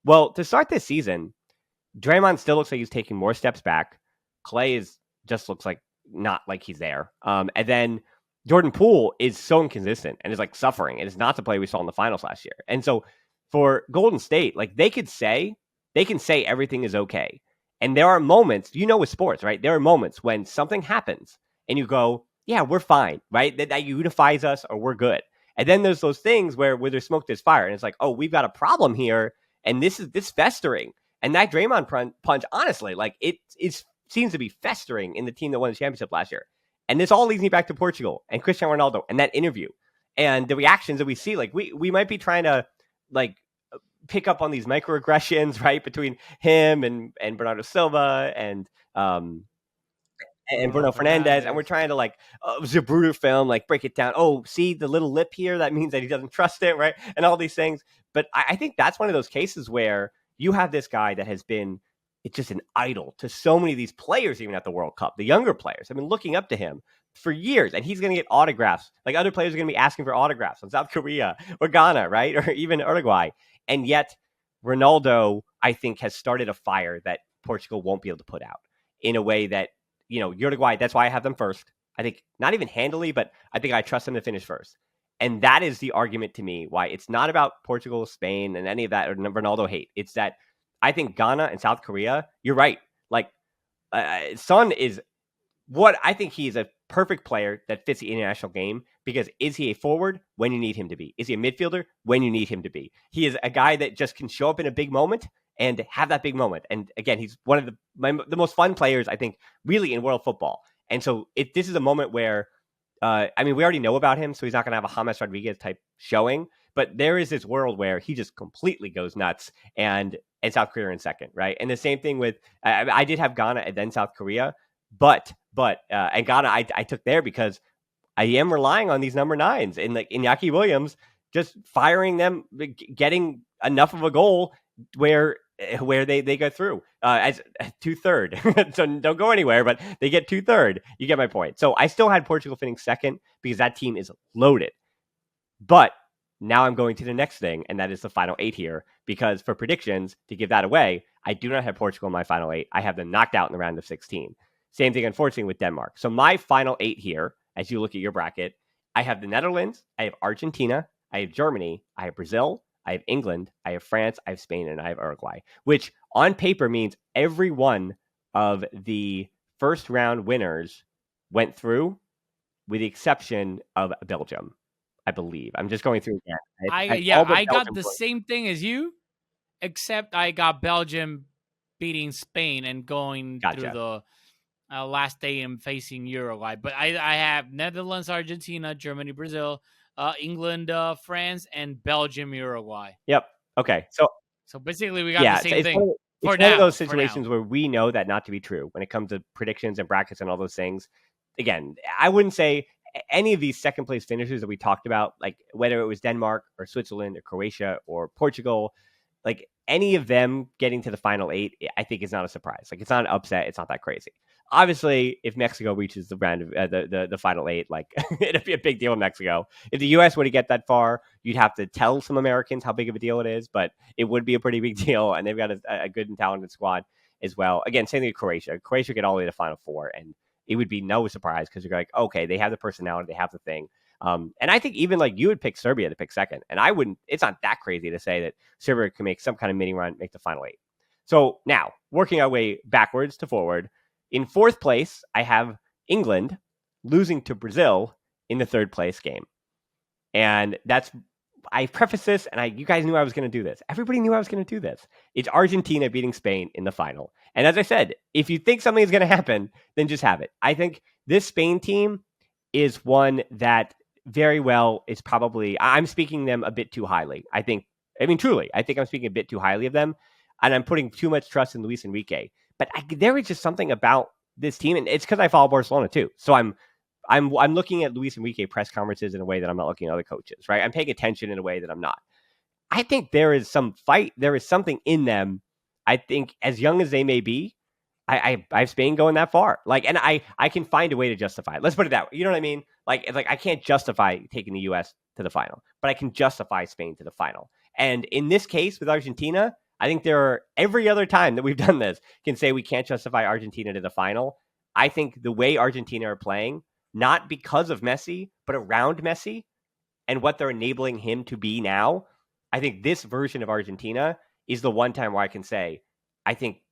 Well, to start this season, Draymond still looks like he's taking more steps back. Clay just looks like not like he's there. And then Jordan Poole is so inconsistent and is like suffering. It is not the play we saw in the finals last year. And so for Golden State, like they can say everything is okay. And there are moments, with sports, right? There are moments when something happens and you go, yeah, we're fine, right? That unifies us, or we're good. And then there's those things where there's smoke, there's fire. And it's like, oh, we've got a problem here. And this is this festering. And that Draymond punch, honestly, like it seems to be festering in the team that won the championship last year. And this all leads me back to Portugal and Cristiano Ronaldo and that interview and the reactions that we see. Like we might be trying to like pick up on these microaggressions, right, between him and Bernardo Silva and Bruno Bruno Fernandez, and we're Fernandez. trying to like Zabruder film, like break it down. Oh, see the little lip here? That means that he doesn't trust it, right? And all these things. But I think that's one of those cases where you have this guy that has been it's just an idol to so many of these players, even at the World Cup. The younger players have been looking up to him for years, and he's going to get autographs. Like other players are going to be asking for autographs on South Korea or Ghana, right, or even Uruguay. And yet, Ronaldo, I think, has started a fire that Portugal won't be able to put out in a way that Uruguay, that's why I have them first. I think not even handily, but I think I trust them to finish first. And that is the argument to me why it's not about Portugal, Spain, and any of that or Ronaldo hate. It's that I think Ghana and South Korea, you're right. Like, Son is what I think he is a perfect player that fits the international game because is he a forward when you need him to be? Is he a midfielder when you need him to be? He is a guy that just can show up in a big moment and have that big moment. And again, he's one of the most fun players, I think, really in world football. And so this is a moment where, we already know about him, so he's not going to have a James Rodriguez type showing. But there is this world where he just completely goes nuts, and South Korea in second, right? And the same thing with I did have Ghana and then South Korea, but and Ghana I took there because I am relying on these number nines and like Iñaki Williams just firing them, getting enough of a goal where they go through as 2/3. So don't go anywhere, but they get 2/3. You get my point. So I still had Portugal finishing second because that team is loaded. But now I'm going to the next thing, and that is the final 8 here. Because for predictions, to give that away, I do not have Portugal in my final 8. I have them knocked out in the round of 16. Same thing, unfortunately, with Denmark. So my final 8 here, as you look at your bracket, I have the Netherlands, I have Argentina, I have Germany, I have Brazil, I have England, I have France, I have Spain, and I have Uruguay, which on paper means every one of the first round winners went through, with the exception of Belgium, I believe. I'm just going through again. I have all but I got Belgium the going. same thing as you, except I got Belgium beating Spain and going through Gotcha. the last day and facing Uruguay. But I have Netherlands, Argentina, Germany, Brazil, England, France, and Belgium, Uruguay. Yep. Okay. So So basically, we got the yeah, same it's one thing of, it's for one of now. those For now. situations where we know that not to be true when it comes to predictions and brackets and all those things. Again, I wouldn't say any of these second place finishers that we talked about, like whether it was Denmark or Switzerland or Croatia or Portugal, like any of them getting to the final 8, I think is not a surprise. Like it's not an upset. It's not that crazy. Obviously, if Mexico reaches the round of the final 8, like it'd be a big deal in Mexico. If the U.S. were to get that far, you'd have to tell some Americans how big of a deal it is, but it would be a pretty big deal, and they've got a good and talented squad as well. Again, same thing with Croatia. Croatia get all the way to the final 4, and it would be no surprise because you're like, okay, they have the personality, they have the thing. And I think even like you would pick Serbia to pick second, and I wouldn't. It's not that crazy to say that Serbia can make some kind of mini run, make the final 8. So now working our way backwards to forward, in fourth place I have England losing to Brazil in the third place game, and that's I preface this, and you guys knew I was going to do this. Everybody knew I was going to do this. It's Argentina beating Spain in the final. And as I said, if you think something is going to happen, then just have it. I think this Spain team is one that very well is probably, I'm speaking them a bit too highly. Truly, I think I'm speaking a bit too highly of them, and I'm putting too much trust in Luis Enrique. But there is just something about this team, and it's because I follow Barcelona too. So I'm looking at Luis Enrique press conferences in a way that I'm not looking at other coaches, right? I'm paying attention in a way that I'm not. I think there is some fight. There is something in them. I think as young as they may be, I have Spain going that far. Like, and I can find a way to justify it. Let's put it that way. You know what I mean? Like I can't justify taking the U.S. to the final, but I can justify Spain to the final. And in this case with Argentina, I think there are every other time that we've done this can say we can't justify Argentina to the final. I think the way Argentina are playing, not because of Messi, but around Messi and what they're enabling him to be now, I think this version of Argentina is the one time where I can say, I think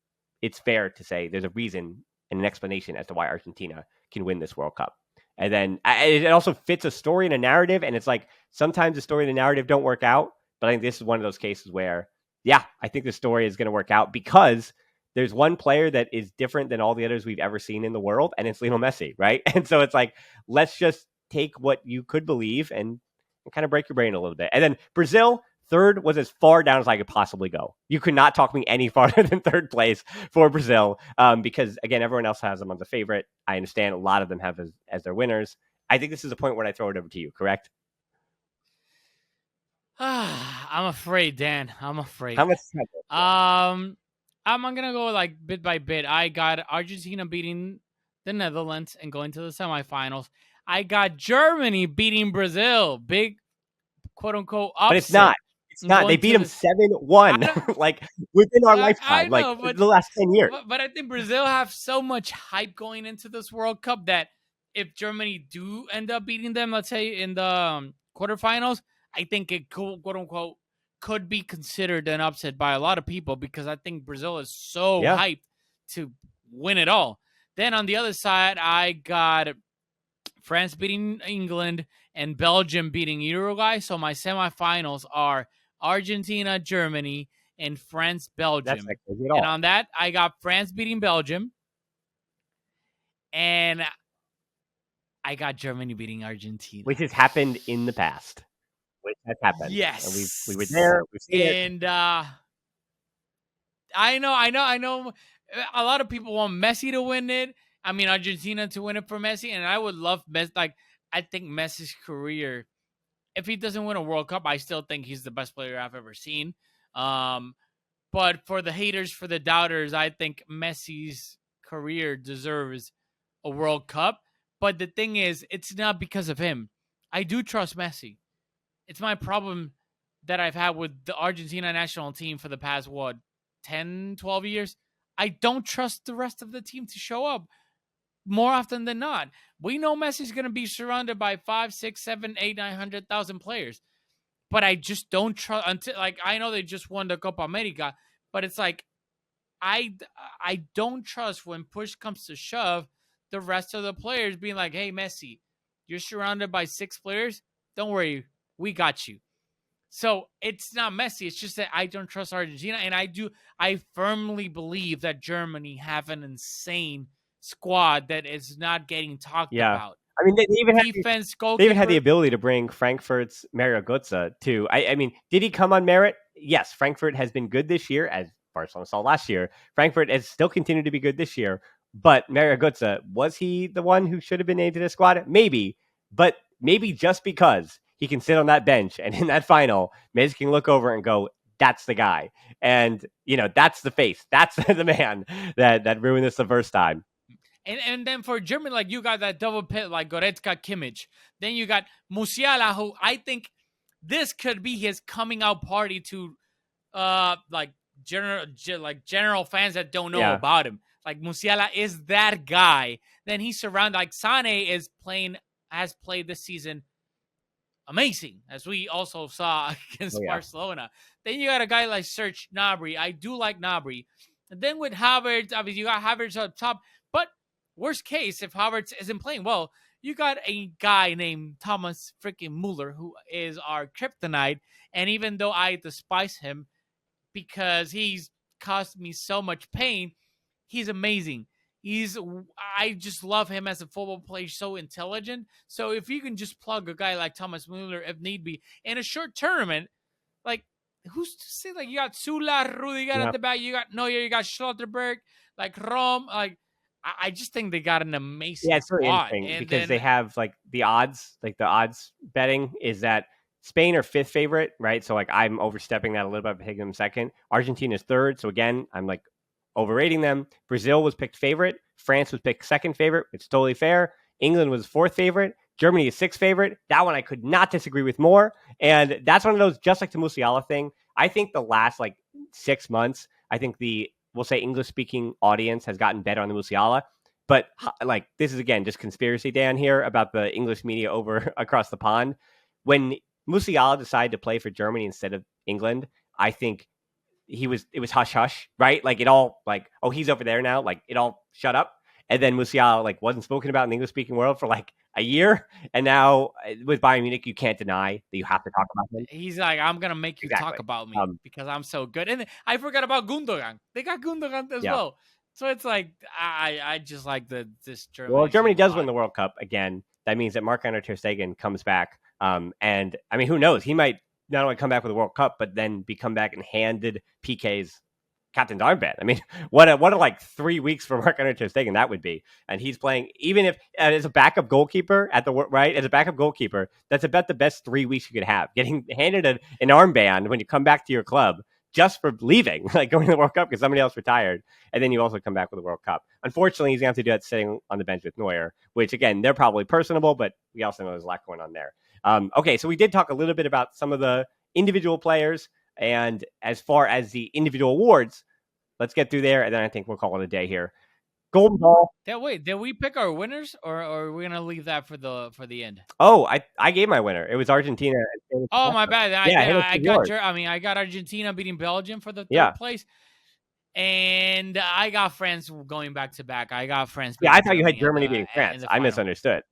it's fair to say there's a reason and an explanation as to why Argentina can win this World Cup. And then it also fits a story and a narrative. And it's like sometimes the story and the narrative don't work out. But I think this is one of those cases where, yeah, I think the story is going to work out because there's one player that is different than all the others we've ever seen in the world, and it's Lionel Messi, right? And so it's like, let's just take what you could believe and kind of break your brain a little bit. And then Brazil, third was as far down as I could possibly go. You could not talk me any farther than third place for Brazil because, again, everyone else has them as a favorite. I understand a lot of them have as their winners. I think this is a point where I throw it over to you, correct? I'm afraid, Dan. I'm How afraid. much time? I'm gonna go like bit by bit. I got Argentina beating the Netherlands and going to the semifinals. I got Germany beating Brazil, big quote unquote But it's upset, not. It's and not. They going beat to them this. 7-1, like within our I lifetime, like know, but the last 10 years. but I think Brazil have so much hype going into this World Cup that if Germany do end up beating them, let's say in the quarterfinals, I think it could, quote unquote could be considered an upset by a lot of people because I think Brazil is so Yeah. hyped to win it all. Then on the other side, I got France beating England and Belgium beating Uruguay. So my semifinals are Argentina, Germany, and France, That's Belgium. not crazy at And all. on that, I got France beating Belgium, and I got Germany beating Argentina. Which has happened in the past. Which has happened. And we were Yes. there, we've seen it. And I know. A lot of people want Messi to win it. I mean, Argentina to win it for Messi, and I would love Messi. Like I think Messi's career, if he doesn't win a World Cup, I still think he's the best player I've ever seen. Um, but for the haters, for the doubters, I think Messi's career deserves a World Cup. But the thing is, it's not because of him. I do trust Messi. It's my problem that I've had with the Argentina national team for the past, 10, 12 years. I don't trust the rest of the team to show up more often than not. We know Messi's going to be surrounded by 5, 6, 7, 8, 900,000 players, but I just don't trust until, like, I know they just won the Copa America, but it's like I I don't trust when push comes to shove the rest of the players being like, "Hey, Messi, you're surrounded by 6 players. Don't worry, we got you." So it's not Messi. It's just that I don't trust Argentina, and I firmly believe that Germany have an insane squad that is not getting talked Yeah. about. I mean, Defense, they even had the goalkeeper. ability to bring Frankfurt's Mario Götze too. I mean, did he come on merit? Yes, Frankfurt has been good this year, as Barcelona saw last year. Frankfurt has still continued to be good this year. But Mario Götze, was he the one who should have been named to the squad? Maybe, but maybe just because he can sit on that bench and in that final, Messi can look over and go, "That's the guy," and that's the face, that's the man that ruined this the first time. And then for Germany, like, you got that double pit like Goretzka, Kimmich. Then you got Musiala, who I think this could be his coming out party to like general fans that don't know Yeah, about him. Like, Musiala is that guy. Then he's surrounded, like, Sane has played this season amazing, as we also saw oh against yeah, Barcelona. Then you got a guy like Serge Gnabry. I do like Gnabry. And then with Havertz, obviously you got Havertz up top. But worst case, if Havertz isn't playing well, you got a guy named Thomas freaking Muller, who is our kryptonite. And even though I despise him because he's caused me so much pain, he's amazing. I just love him as a football player, so intelligent. So if you can just plug a guy like Thomas Muller, if need be, in a short tournament, like, who's to say, like, you got Sula, Rudiger yeah. at the back, you got Neuer, you got Schlotterberg, like Rom, like, I just think they got an Yeah, amazing it's really squad. interesting And because they then have the odds betting is that Spain are fifth favorite, right? So like I'm overstepping that a little bit by picking them second. Argentina's third. So again, I'm like overrating them. Brazil was picked favorite. France was picked second favorite. It's totally fair. England was fourth favorite. Germany is sixth favorite. That one I could not disagree with more. And that's one of those, just like the Musiala thing. I think the last like 6 months, I think we'll say English speaking audience has gotten better on the Musiala. But like this is again just conspiracy Dan here about the English media over across the pond. When Musiala decided to play for Germany instead of England, I think it was hush hush, right? Like it all like, oh, he's over there now, like it all shut up. And then Musiala like wasn't spoken about in the English speaking world for like a year, and now with Bayern Munich, you can't deny that you have to talk about him. he's like, I'm gonna make you Exactly. talk about me because I'm so good. And I forgot about Gundogan. They got Gundogan as Yeah. well. So it's like, I just like this Well, if Germany Germany team a does win lot. the World Cup again, that means that Marc-Andre ter Stegen comes back. And I mean, who knows? He might not only come back with the World Cup, but then come back and handed PK's captain's armband. I mean, what a like 3 weeks for Marc-Andre ter Stegen that would be. And he's playing, even if as a backup goalkeeper as a backup goalkeeper, that's about the best 3 weeks you could have. Getting handed an armband when you come back to your club just for leaving, like going to the World Cup because somebody else retired, and then you also come back with the World Cup. Unfortunately, he's going to have to do that sitting on the bench with Neuer, which again, they're probably personable, but we also know there's a lot going on there. Okay, so we did talk a little bit about some of the individual players, and as far as the individual awards, let's get through there, and then I think we'll call it a day here. Golden Ball. Wait, did we pick our winners, or are we gonna leave that for the end? Oh, I gave my winner. It was Argentina. Oh, my bad. Yeah, hit us I with got yours. I got Argentina beating Belgium for the Yeah. third place, and I got France going back to back. I got France Yeah, I beating thought you had Germany at Germany the beating in France. the I final. misunderstood.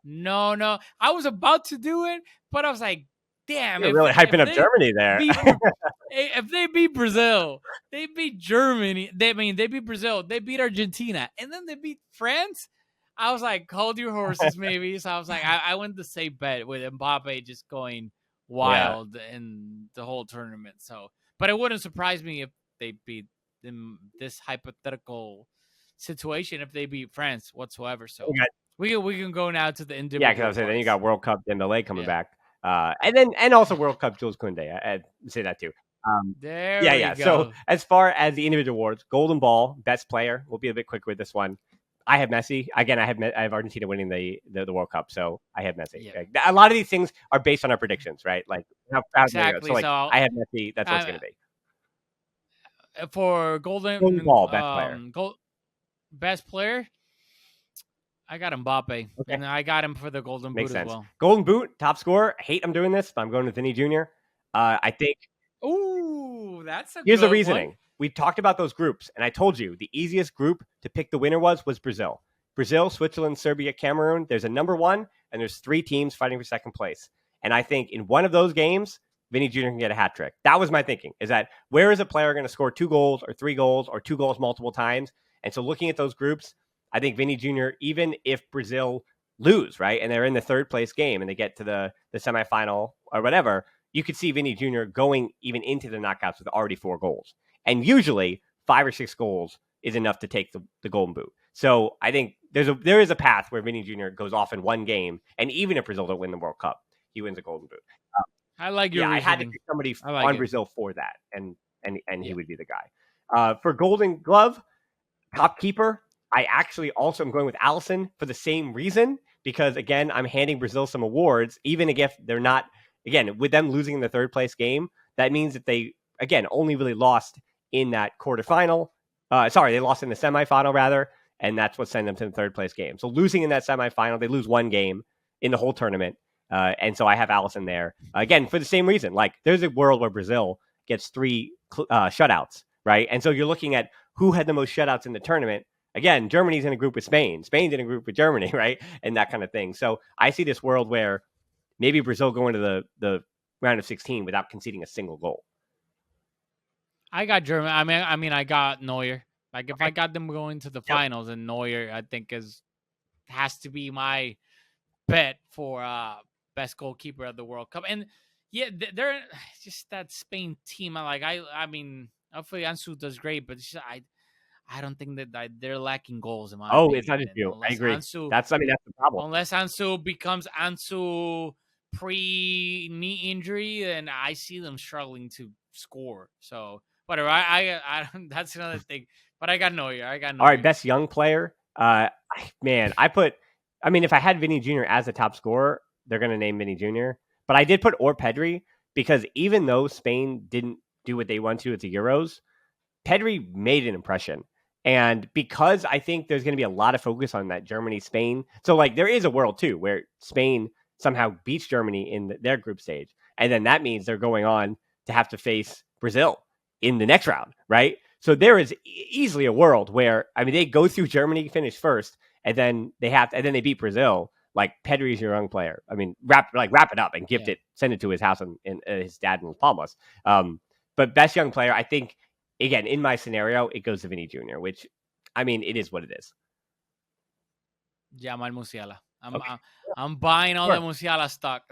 No, no, I was about to do it, but I was like, damn, You're really hyping up they Germany there. beat if they beat Brazil, they beat Germany. They beat Brazil, they beat Argentina, and then they beat France. I was like, hold your horses, maybe. So I was like, I went the safe bet with Mbappe just going Yeah. wild in the whole tournament. So, but it wouldn't surprise me if they beat them, this hypothetical situation, if they beat France whatsoever. So, Okay. we can go now to the Yeah, because I individual was saying then you parts. got World Cup Dembele coming Yeah, back, and also World Cup Jules Koundé. I'd say that too. there Yeah, we yeah. So go. as far as the individual awards, Golden Ball, best player. We'll be a bit quicker with this one. I have Messi again. I have Argentina winning the World Cup, so I have Messi. Yeah, Like, a lot of these things are based on our predictions, right? Like how it's going to go. So exactly. like So I have Messi. That's what it's um, going to be. for Golden golden Ball, best player. best player, I got Mbappe, Okay, and I got him for the golden makes boot as sense. well. Golden Boot, top scorer. I hate I'm doing this, but I'm going with Vinny Jr. I think Ooh, that's a here's the good one. reasoning. We talked about those groups, and I told you the easiest group to pick the winner was Brazil. Brazil, Switzerland, Serbia, Cameroon. There's a number one, and there's three teams fighting for second place. And I think in one of those games, Vinny Jr. can get a hat trick. That was my thinking, is that where is a player going to score 2 goals or 3 goals or 2 goals multiple times? And so looking at those groups, I think Vinny Jr., even if Brazil lose, right, and they're in the third place game and they get to the semifinal or whatever, you could see Vinny Jr. going even into the knockouts with already 4 goals. And usually 5 or 6 goals is enough to take the golden boot. So I think there is a path where Vinny Jr. goes off in one game, and even if Brazil don't win the World Cup, he wins a golden boot. I like your Yeah, I had to reasoning. pick somebody I like on it. Brazil for that, and he Yeah. would be the guy. For Golden Glove, top keeper, I actually also am going with Allison for the same reason because again, I'm handing Brazil some awards, even if they're not. Again, with them losing in the third place game, that means that they again only really lost in that quarterfinal. Sorry, they lost in the semifinal rather, and that's what sent them to the third place game. So losing in that semifinal, they lose one game in the whole tournament, and so I have Allison there again for the same reason. Like, there's a world where Brazil gets three shutouts, right? And so you're looking at who had the most shutouts in the tournament. Again, Germany's in a group with Spain. Spain's in a group with Germany, right? And that kind of thing. So I see this world where maybe Brazil go into the round of 16 without conceding a single goal. I got German. I mean, I got Neuer. Like if Okay. I got them going to the Yep. finals, and Neuer, I think is has to be my bet for best goalkeeper of the World Cup. And yeah, they're just that Spain team. I mean, hopefully Ansu does great, but I don't think that they're lacking goals in my Oh, it's not opinion. just And you. I unless agree. Ansu That's the problem. unless Ansu becomes Ansu pre knee injury, then I see them struggling to score. So whatever. I that's another thing. But I got Neuer. I got All right, Neuer. best young player. Man, I mean, if I had Vinny Jr. as the top scorer, they're going to name Vinny Jr. But I did put Or Pedri because even though Spain didn't do what they want to at the Euros, Pedri made an impression. And because I think there's going to be a lot of focus on that Germany Spain. So, like, there is a world too where Spain somehow beats Germany in their group stage. And then that means they're going on to have to face Brazil in the next round, right? So there is easily a world where, I mean, they go through Germany, finish first, and then they beat Brazil. Like, Pedri's your young player. I mean, wrap it up and gift Yeah. it, send it to his house and his dad in Las Palmas. But best young player, I think, again, in my scenario, it goes to Vinny Jr., which, I mean, it is what it is. Jamal Musiala. Okay, I'm buying all the sure. Musiala stock.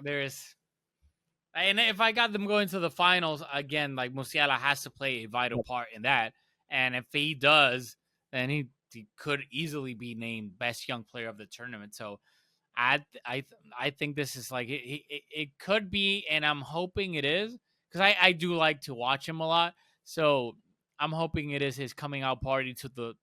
And if I got them going to the finals again, like Musiala has to play a vital part in that. And if he does, then he could easily be named best young player of the tournament. So I think this is like it could be, and I'm hoping it is because I do like to watch him a lot. So I'm hoping it is his coming out party to the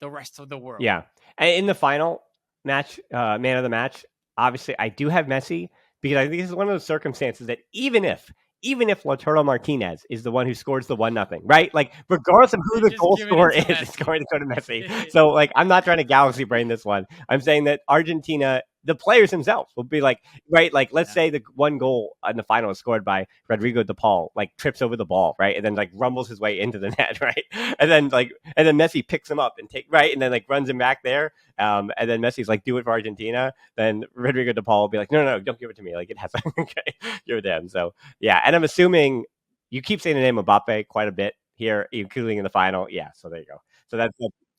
rest of the world. Yeah. And in the final match, man of the match, obviously, I do have Messi because I think this is one of those circumstances that even if Lautaro Martinez is the one who scores the 1-0, right? Like, regardless of who You're the just goal giving it scorer to is, it's Messi. going to go to Messi. So, like, I'm not trying to galaxy brain this one. I'm saying that Argentina, the players themselves will be like, right? Like, let's Yeah. say the one goal in the final is scored by Rodrigo De Paul, like, trips over the ball, right? And then, like, rumbles his way into the net, right? And then Messi picks him up and and then, like, runs him back there. And then Messi's like, do it for Argentina. Then Rodrigo De Paul will be like, no, don't give it to me. Like, it has okay, you're them. So yeah, and I'm assuming you keep saying the name Mbappe quite a bit here, including in the final. Yeah, so there you go. So It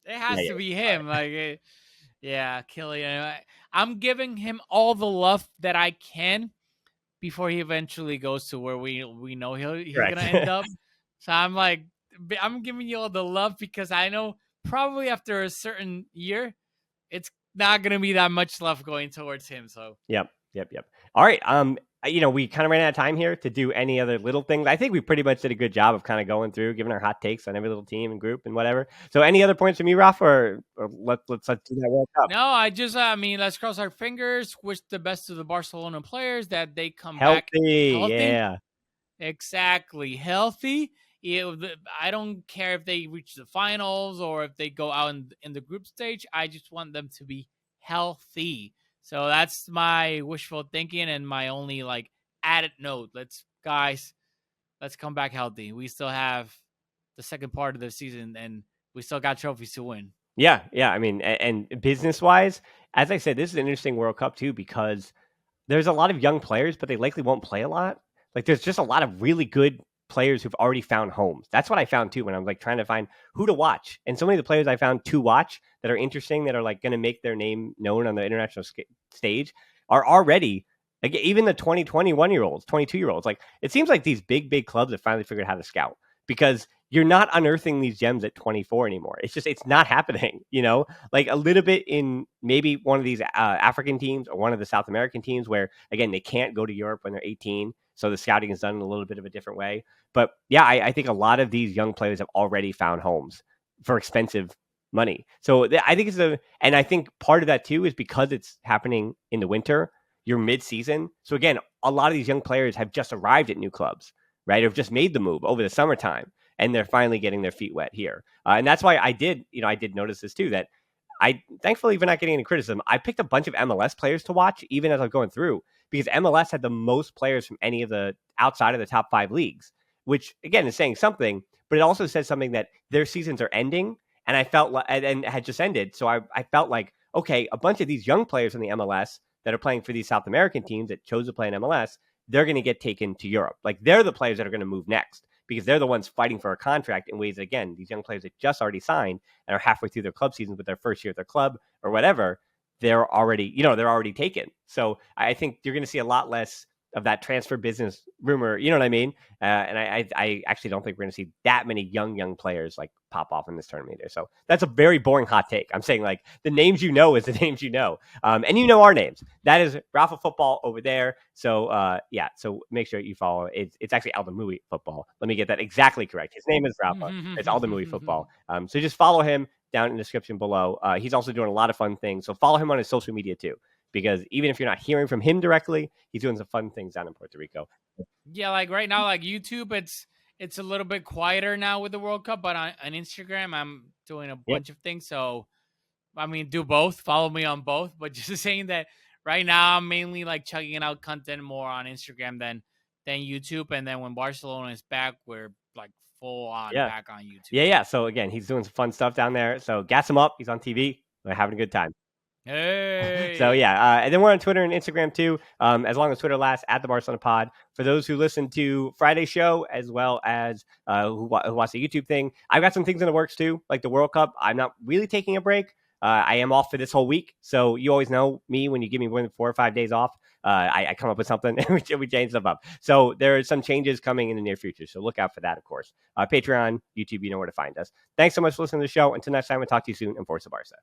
yeah, has yeah. to be All him. right. Yeah, Killian. I'm giving him all the love that I can before he eventually goes to where we know he's gonna Correct. end up. So I'm giving you all the love because I know probably after a certain year, it's not gonna be that much love going towards him. So Yep, yep, yep. All right. We kind of ran out of time here to do any other little things. I think we pretty much did a good job of kind of going through, giving our hot takes on every little team and group and whatever. So, any other points from you, Rafa, or let's do that World Cup. no, I mean, let's cross our fingers. Wish the best to the Barcelona players that they come back Healthy, healthy. yeah. Exactly, healthy. I don't care if they reach the finals or if they go out in the group stage. I just want them to be healthy. So that's my wishful thinking and my only like added note. Let's come back healthy. We still have the second part of the season and we still got trophies to win. Yeah, yeah. I mean, and business wise, as I said, this is an interesting World Cup too because there's a lot of young players, but they likely won't play a lot. Like there's just a lot of really good players who've already found homes. That's what I found too when I'm like trying to find who to watch. And so many of the players I found to watch that are interesting, that are like going to make their name known on the international stage, are already like even the 20, 21-year-olds, 22-year-olds. Like it seems like these big clubs have finally figured out how to scout because you're not unearthing these gems at 24 anymore. It's not happening, like a little bit in maybe one of these African teams or one of the South American teams where, again, they can't go to Europe when they're 18. So the scouting is done in a little bit of a different way. But yeah, I think a lot of these young players have already found homes for expensive money. So I think and I think part of that too is because it's happening in the winter, you're mid-season. So again, a lot of these young players have just arrived at new clubs, right? Or have just made the move over the summertime and they're finally getting their feet wet here. And that's why I did notice this too, that I thankfully, even not getting any criticism, I picked a bunch of MLS players to watch, even as I was going through, because MLS had the most players from any of the outside of the top 5 leagues, which again is saying something, but it also says something that their seasons are ending. And I felt like, and had just ended. So I felt like, okay, a bunch of these young players in the MLS that are playing for these South American teams that chose to play in MLS, they're going to get taken to Europe. Like they're the players that are going to move next because they're the ones fighting for a contract in ways that, again, these young players that just already signed and are halfway through their club seasons with their first year at their club or whatever, they're already taken. So I think you're going to see a lot less of that transfer business rumor. You know what I mean? And I actually don't think we're going to see that many young players like pop off in this tournament either. So that's a very boring hot take. I'm saying like the names is the names and our names. That is Rafa Football over there. So yeah, so make sure you follow. It's actually Aldamuy Football. Let me get that exactly correct. His name is Rafa. It's Aldamuy Football. So just follow him down in the description below. He's also doing a lot of fun things. So follow him on his social media too, because even if you're not hearing from him directly, he's doing some fun things down in Puerto Rico. Yeah, like right now, like YouTube, it's a little bit quieter now with the World Cup, but on Instagram, I'm doing a bunch of things. So, I mean, do both. Follow me on both. But just saying that right now, I'm mainly like chugging out content more on Instagram than YouTube. And then when Barcelona is back, we're like full on back on YouTube. Yeah. So again, he's doing some fun stuff down there. So gas him up. He's on TV. We're having a good time. Hey. So yeah, and then we're on Twitter and Instagram too. As long as Twitter lasts, at the Barcelona Pod. For those who listen to Friday's show as well as who watch the YouTube thing, I've got some things in the works too, like the World Cup. I'm not really taking a break. I am off for this whole week, so you always know me when you give me more than 4 or 5 days off. I come up with something and we change stuff up. So there are some changes coming in the near future. So look out for that, of course. Patreon, YouTube, you know where to find us. Thanks so much for listening to the show. Until next time, we'll talk to you soon. And Forza Barca.